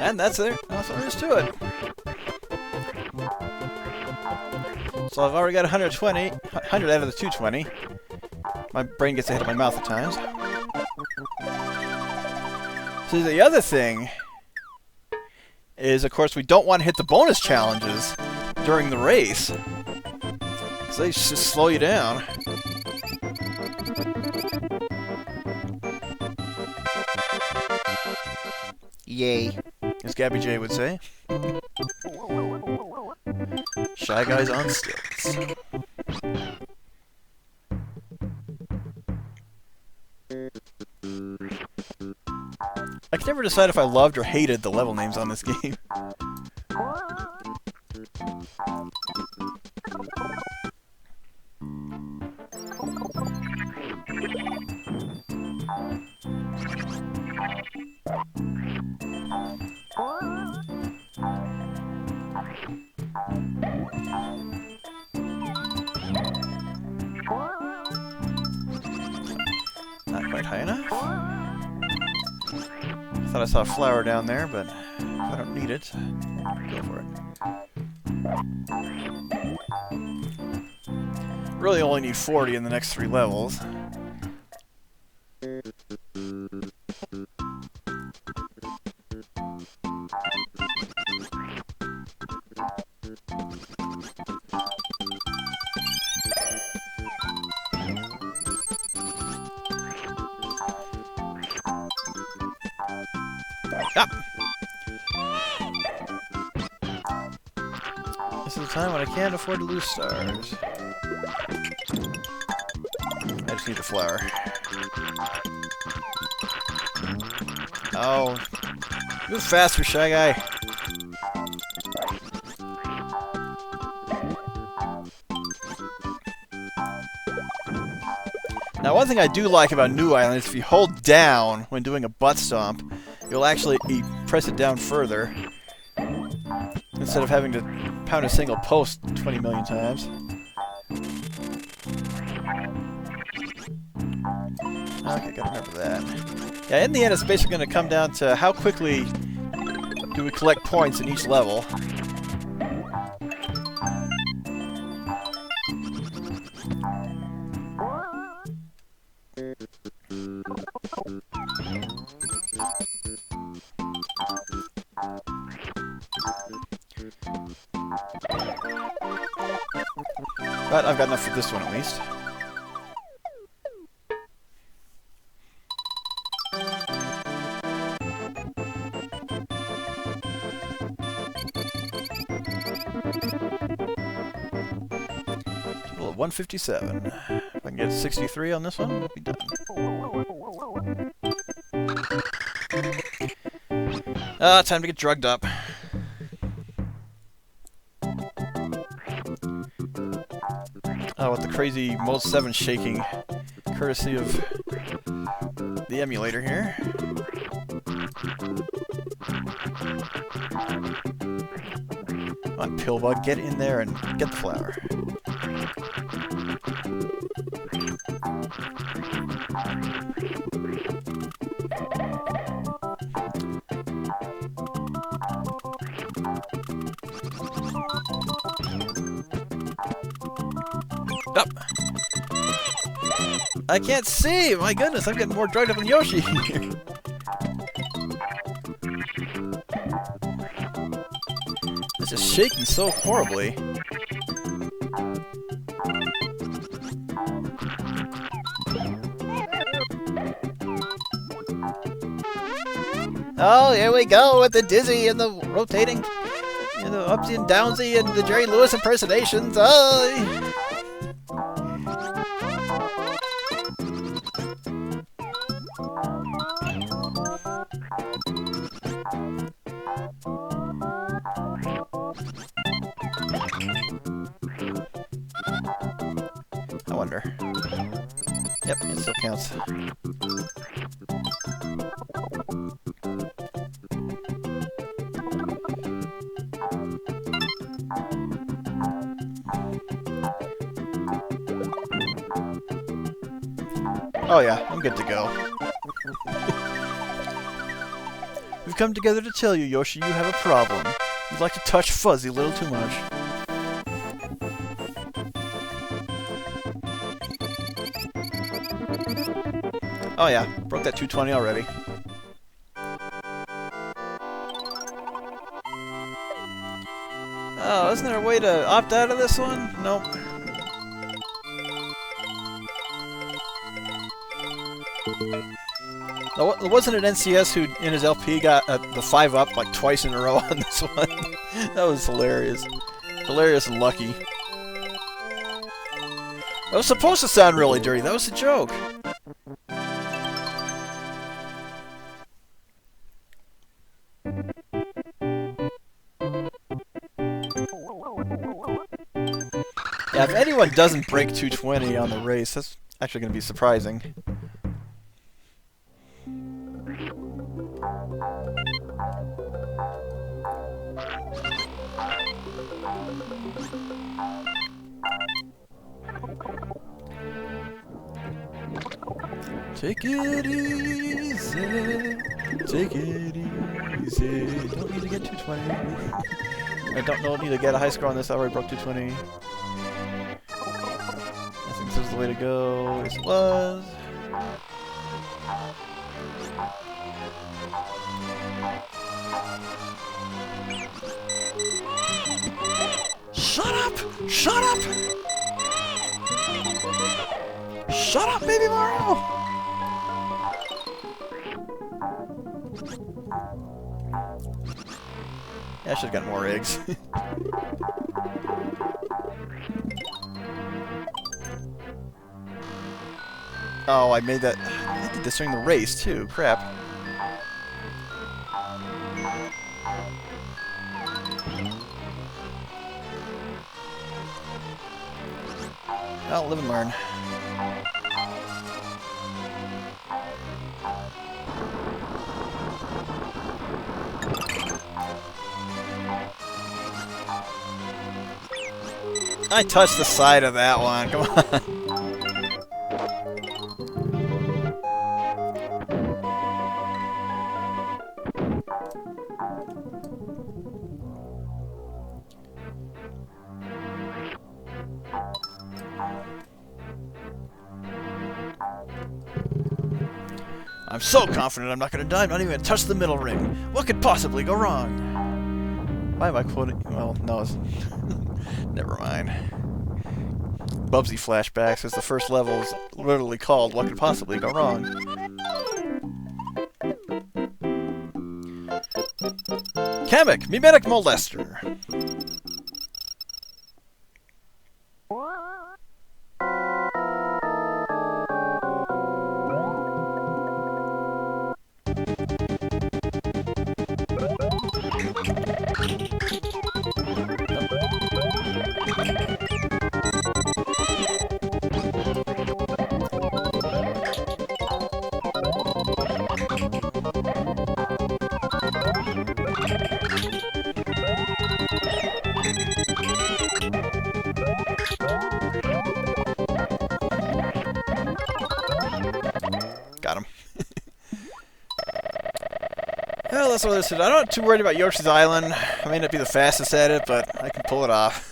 And that's all there is to it. So I've already got 100 out of the 220. My brain gets ahead of my mouth at times. So the other thing is, of course, we don't want to hit the bonus challenges during the race, because they just slow you down. Yay, as Gabby J would say. Shy Guys on stilts. I can never decide if I loved or hated the level names on this game. Not quite high enough. Thought I saw a flower down there, but if I don't need it, go for it. Really only need 40 in the next 3 levels. Ah! This is the time when I can't afford to lose stars. I just need the flower. Oh. Move faster, Shy Guy. Now, one thing I do like about New Island is if you hold down when doing a butt stomp, you'll actually press it down further instead of having to pound a single post 20 million times. Okay, gotta remember that. Yeah, in the end, it's basically going to come down to how quickly do we collect points in each level. But I've got enough for this one at least. Total of 157. If I can get 63 on this one, we'll be done. Time to get drugged up. Oh, with the crazy Mode 7 shaking, courtesy of the emulator here. Come on, Pillbug, get in there and get the flower. Up. I can't see! My goodness, I'm getting more drugged up than Yoshi here. It's just shaking so horribly. Oh, here we go with the dizzy and the rotating and the upsy and downsy and the Jerry Lewis impersonations. Oh! wonder. Yep, it still counts. Oh yeah, I'm good to go. We've come together to tell you, Yoshi, you have a problem. You like to touch Fuzzy a little too much. Oh yeah, broke that 220 already. Oh, isn't there a way to opt out of this one? Nope. It wasn't an NCS who, in his LP, got the 5-up like twice in a row on this one. That was hilarious. Hilarious and lucky. That was supposed to sound really dirty. That was a joke. Yeah, if anyone doesn't break 220 on the race, that's actually going to be surprising. Take it easy, take it easy. Don't need to get 220. I don't need to get a high score on this. I already broke 220. I think this is the way to go. Yes, it was. Shut up! Shut up! Shut up, baby Mario! Yeah, I should've got more eggs. Oh, I made that. I did this during the race, too. Crap. Well, live and learn. I touched the side of that one. Come on. I'm so confident I'm not going to die. I'm not even going to touch the middle ring. What could possibly go wrong? Why am I quoting? Well, no, it's never mind. Bubsy flashbacks, as the first level is literally called "What Could Possibly Go Wrong." Kamek, mimetic molester. Got him. Well, that's what this is. I'm not too worried about Yoshi's Island. I may not be the fastest at it, but I can pull it off.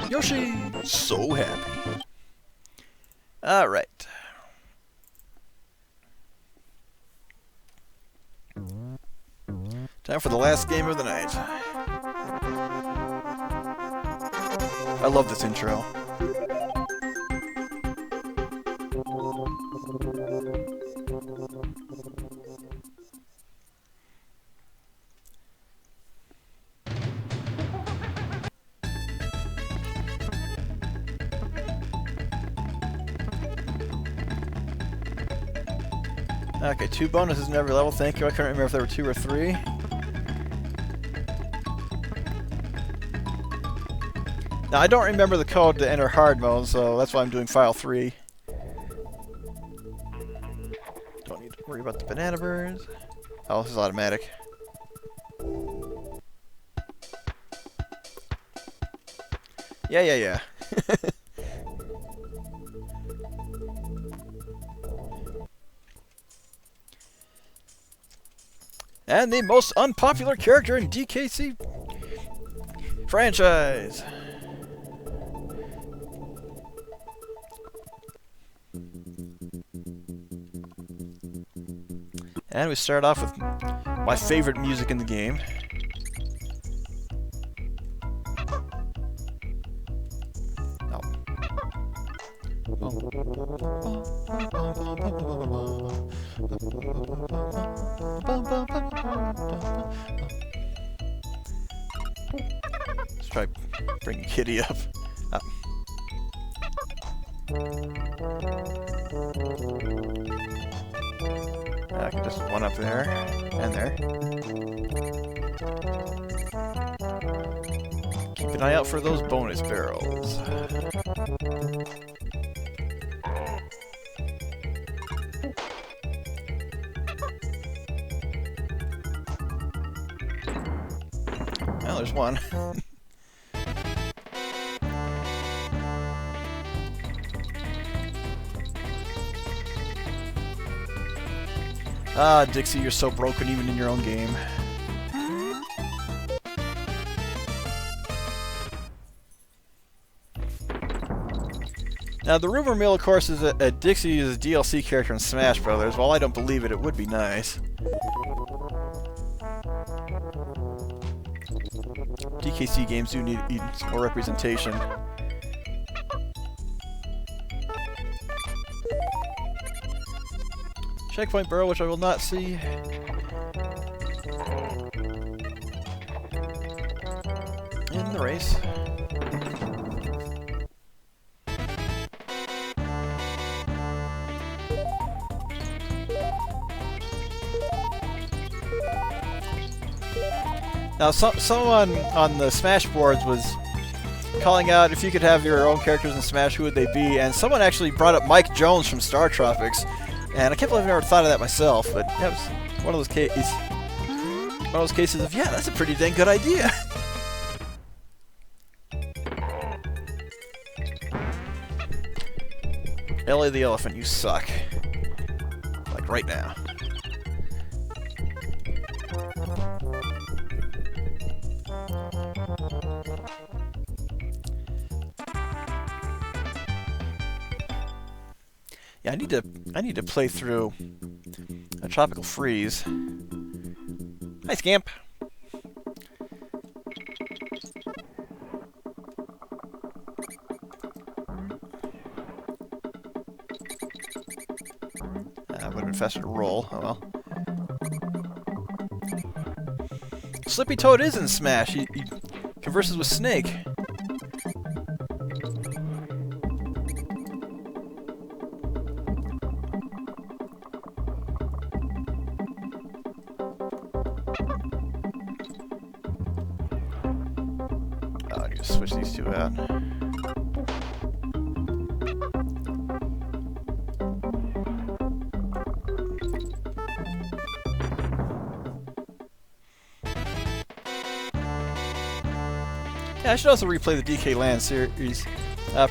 Yoshi, so happy. All right. Time for the last game of the night. I love this intro. Okay, 2 bonuses in every level. Thank you. I couldn't remember if there were 2 or 3. Now, I don't remember the code to enter hard mode, so that's why I'm doing file 3. Don't need to worry about the banana birds. Oh, this is automatic. Yeah. And the most unpopular character in DKC franchise. And we start off with my favorite music in the game. Let's try bringing Kitty up. I can just one up there and there. Keep an eye out for those bonus barrels. Well, there's one. Ah, Dixie, you're so broken even in your own game. Now, the rumor mill, of course, is that Dixie is a DLC character in Smash Brothers. While I don't believe it, it would be nice. DKC games do need more representation. Checkpoint barrel, which I will not see. In the race. Now, someone on the Smash boards was calling out if you could have your own characters in Smash, who would they be? And someone actually brought up Mike Jones from Star Tropics. And I can't believe I've never thought of that myself, but that was one of those cases of, yeah, that's a pretty dang good idea. Ellie the Elephant, you suck. Like right now. Yeah, I need to play through a Tropical Freeze. Hi, Scamp. Would have been faster to roll. Oh well. Slippy Toad is in Smash. He converses with Snake. Switch these two out. Yeah, I should also replay the DK Land series,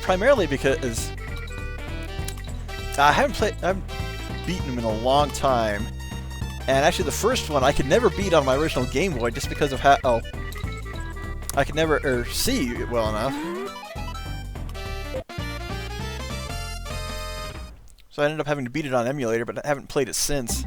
primarily because I haven't beaten them in a long time, and actually the first one I could never beat on my original Game Boy just because of how I could never see it well enough. So I ended up having to beat it on emulator, but I haven't played it since.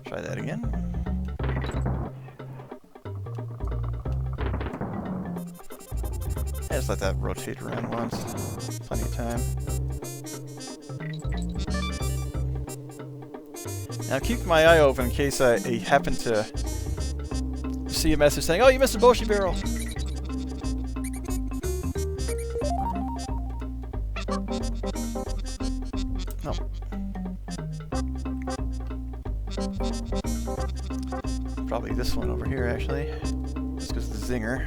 Try that again. just let that rotate around once. Plenty of time. Now keep my eye open in case I happen to see a message saying, "Oh, you missed a Boshi barrel." No. Probably this one over here, actually. Just because of the zinger.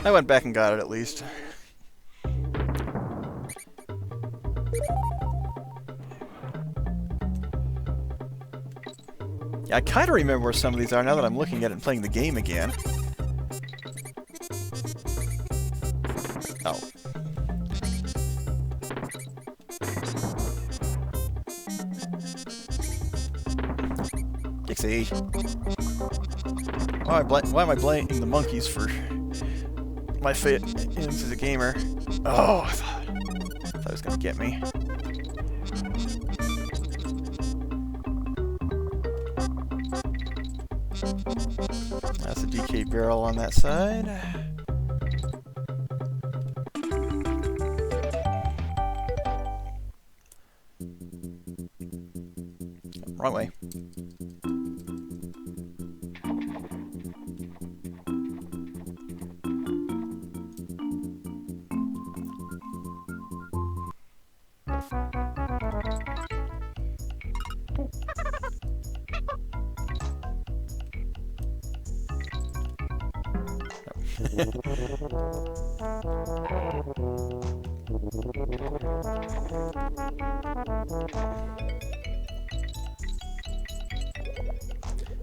I went back and got it at least. Yeah, I kind of remember where some of these are now that I'm looking at it and playing the game again. Oh. Dixie. Why am I blaming the monkeys for my fate as a gamer? Oh, I thought it was gonna get me. That's a DK barrel on that side. Wrong way.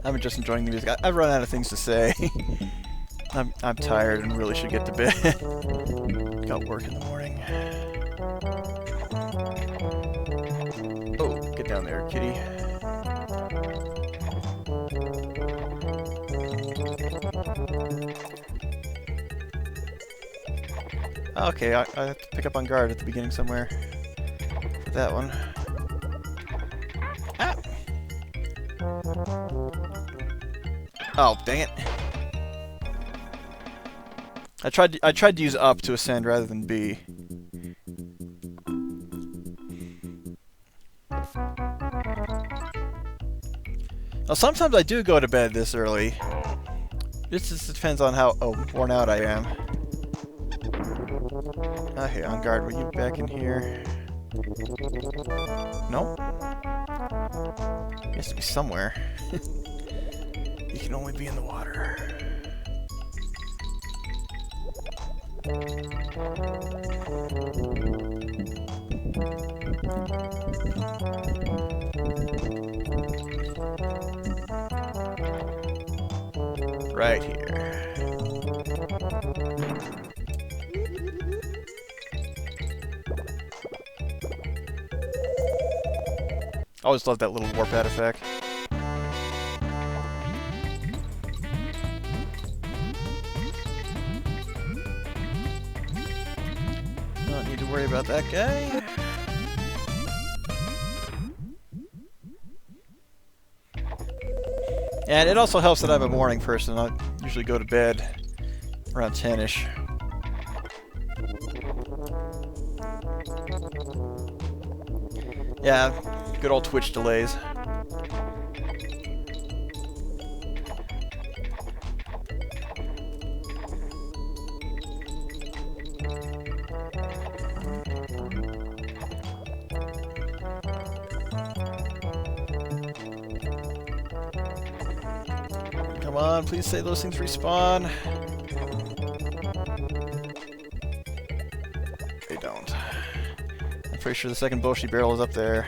I'm just enjoying the music. I've run out of things to say. I'm tired and really should get to bed. Got work in the morning. Oh, get down there, kitty. Okay, I have to pick up on guard at the beginning somewhere. For that one. Ah! Oh, dang it. I tried to use up to ascend rather than B. Now, sometimes I do go to bed this early. It just depends on how worn out I am. Okay, on guard, were you back in here? Nope. He has to be somewhere. He can only be in the water. Right here. I always love that little warp pad effect. Don't need to worry about that guy. And it also helps that I'm a morning person. I usually go to bed around 10-ish. Yeah, good old Twitch delays. Come on, please say those things respawn. They don't. I'm pretty sure the second Boshi barrel is up there.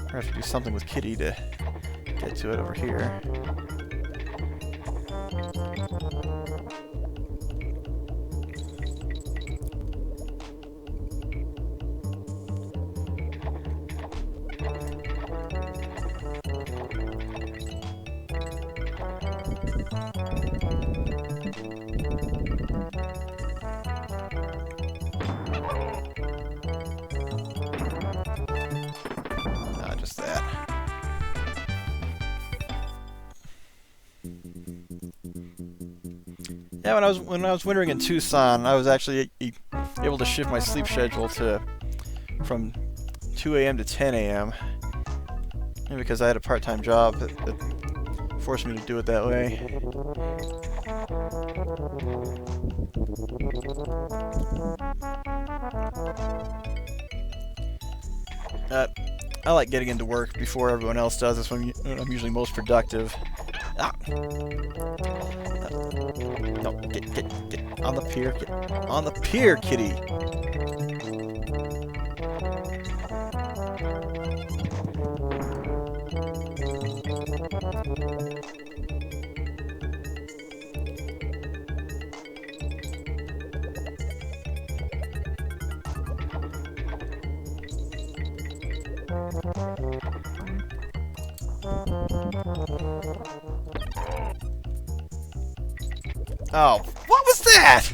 I have to do something with Kitty to get to it over here. Yeah, when I was wintering in Tucson, I was actually able to shift my sleep schedule to from 2 a.m. to 10 a.m. And because I had a part-time job that forced me to do it that way. I like getting into work before everyone else does. That's when I'm usually most productive. Ah. No, get on the pier. Get on the pier, kitty. Oh, what was that?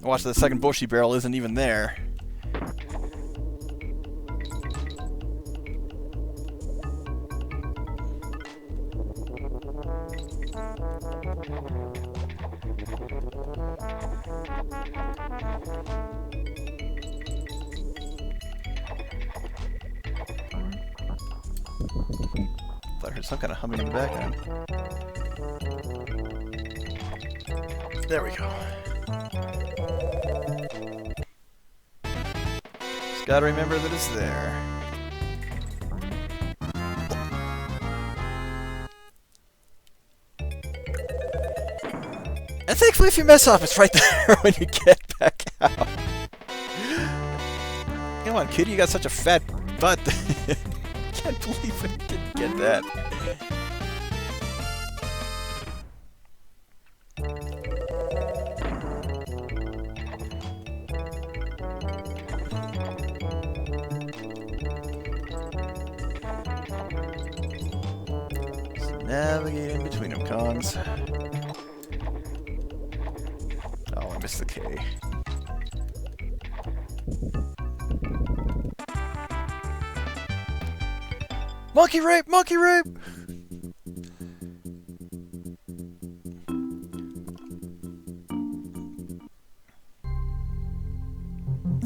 Watch, the second bushy barrel isn't even there. I heard some kind of humming in the background. There we go. Just gotta remember that it's there. And thankfully, if you mess up, it's right there when you get back out. Come on, kid, you got such a fat butt. Can't believe I didn't get that. Just navigate in between them, Kongs. Oh, I missed the K. Monkey rape! Monkey rape!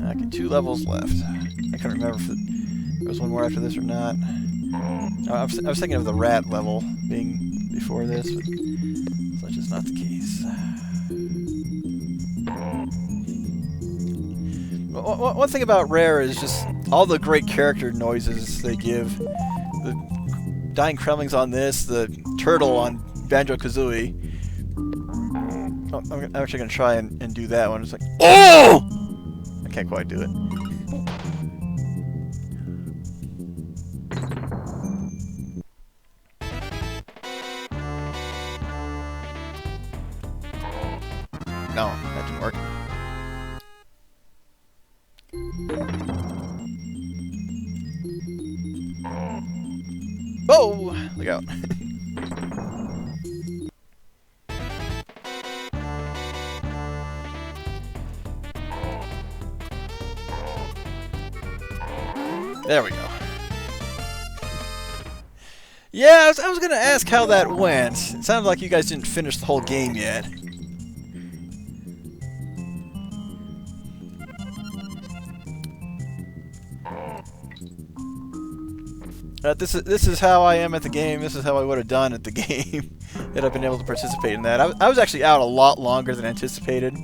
Okay, 2 levels left. I can't remember if there was one more after this or not. I was thinking of the rat level being before this, but such is not the case. One thing about Rare is just all the great character noises they give. The dying Kremlings on this, the turtle on Banjo-Kazooie. Oh, I'm actually going to try and do that one. It's like, oh! I can't quite do it. No, that didn't work. Whoa! Look out. There we go. Yeah, I was gonna ask how that went. It sounded like you guys didn't finish the whole game yet. This is how I am at the game. This is how I would have done at the game that I've been able to participate in that. I was actually out a lot longer than anticipated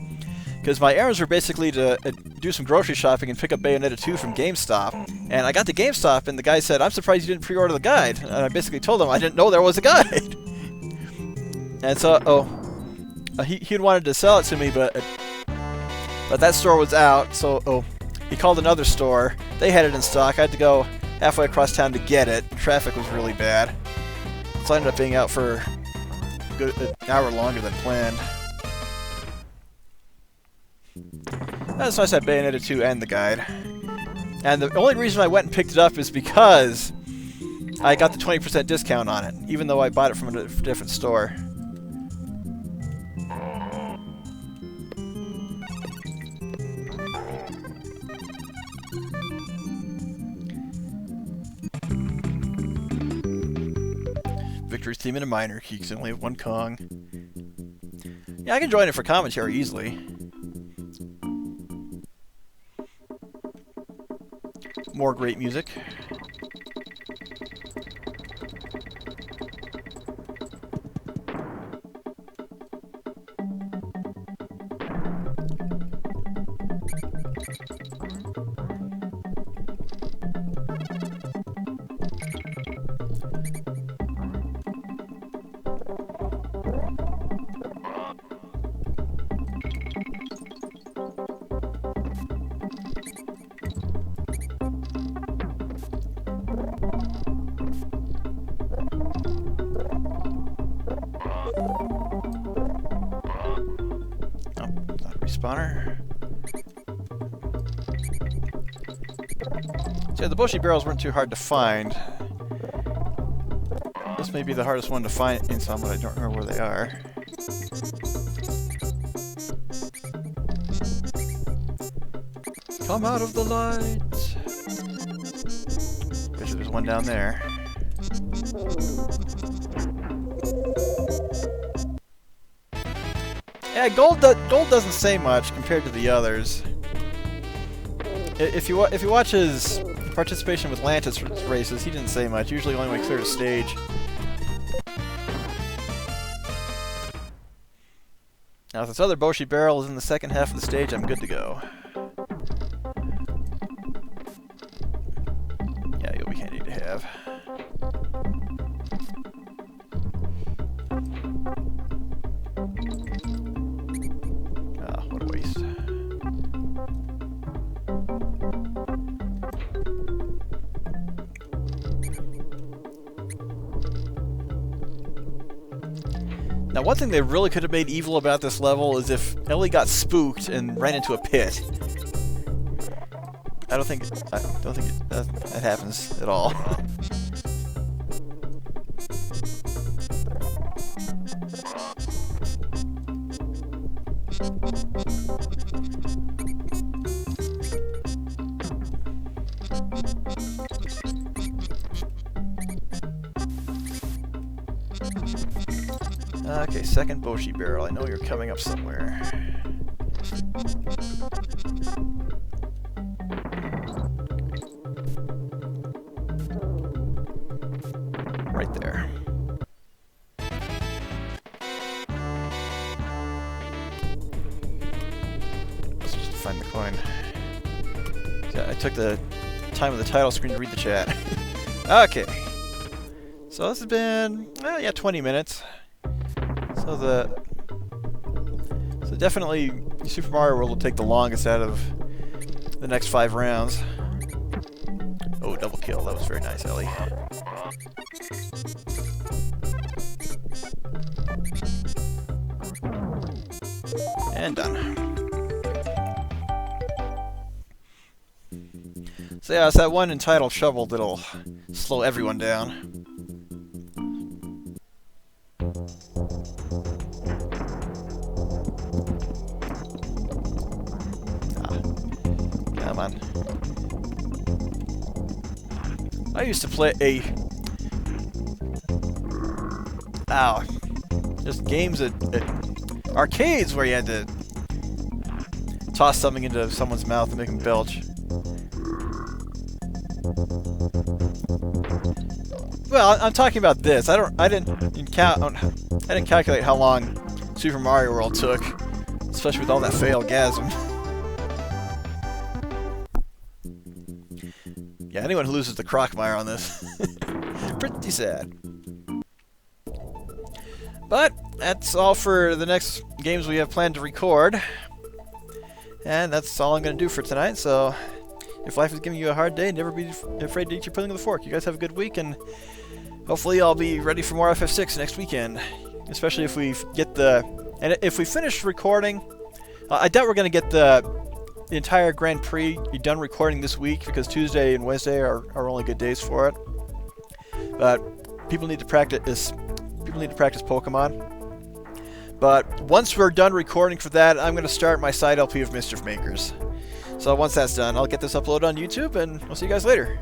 because my errands were basically to do some grocery shopping and pick up Bayonetta 2 from GameStop. And I got to GameStop and the guy said, "I'm surprised you didn't pre-order the guide." And I basically told him I didn't know there was a guide. And so, he'd wanted to sell it to me, but that store was out. So, he called another store. They had it in stock. I had to go halfway across town to get it. Traffic was really bad. So I ended up being out for an hour longer than planned. That's nice I had Bayonetta 2 and the guide. And the only reason I went and picked it up is because I got the 20% discount on it, even though I bought it from a different store. Victory's theme in a minor key because I only have one Kong. Yeah, I can join it for commentary easily. More great music. Spawner. So yeah, the bushy barrels weren't too hard to find. This may be the hardest one to find in some, but I don't remember where they are. Come out of the light! Bet you there's one down there. Yeah, gold doesn't say much compared to the others. If you watch his participation with Lantis races, he didn't say much. Usually only when he cleared a stage. Now, if this other Boshi barrel is in the second half of the stage, I'm good to go. Yeah, you'll be handy to have. What a waste. Now, one thing they really could have made evil about this level is if Ellie got spooked and ran into a pit. I don't think that happens at all. Okay, second Boshi barrel. I know you're coming up somewhere. Right there. Let's just find the coin. Yeah, I took the time of the title screen to read the chat. Okay. So this has been, yeah, 20 minutes. So definitely Super Mario World will take the longest out of the next 5 rounds. Oh, double kill. That was very nice, Ellie. And done. So yeah, it's that one entitled shovel that'll slow everyone down. Come on. I used to play just games at arcades where you had to toss something into someone's mouth and make them belch. Well, I'm talking about this. I didn't calculate how long Super Mario World took, especially with all that failed gasm. Yeah, anyone who loses the Crockmire on this, pretty sad. But that's all for the next games we have planned to record, and that's all I'm going to do for tonight. So, if life is giving you a hard day, never be afraid to eat your pudding with a fork. You guys have a good week, and hopefully I'll be ready for more FF6 next weekend. Especially if we get if we finish recording, I doubt we're going to get the entire Grand Prix done recording this week because Tuesday and Wednesday are only good days for it. But people need to practice. People need to practice Pokemon. But once we're done recording for that, I'm going to start my side LP of Mischief Makers. So once that's done, I'll get this uploaded on YouTube, and I'll see you guys later.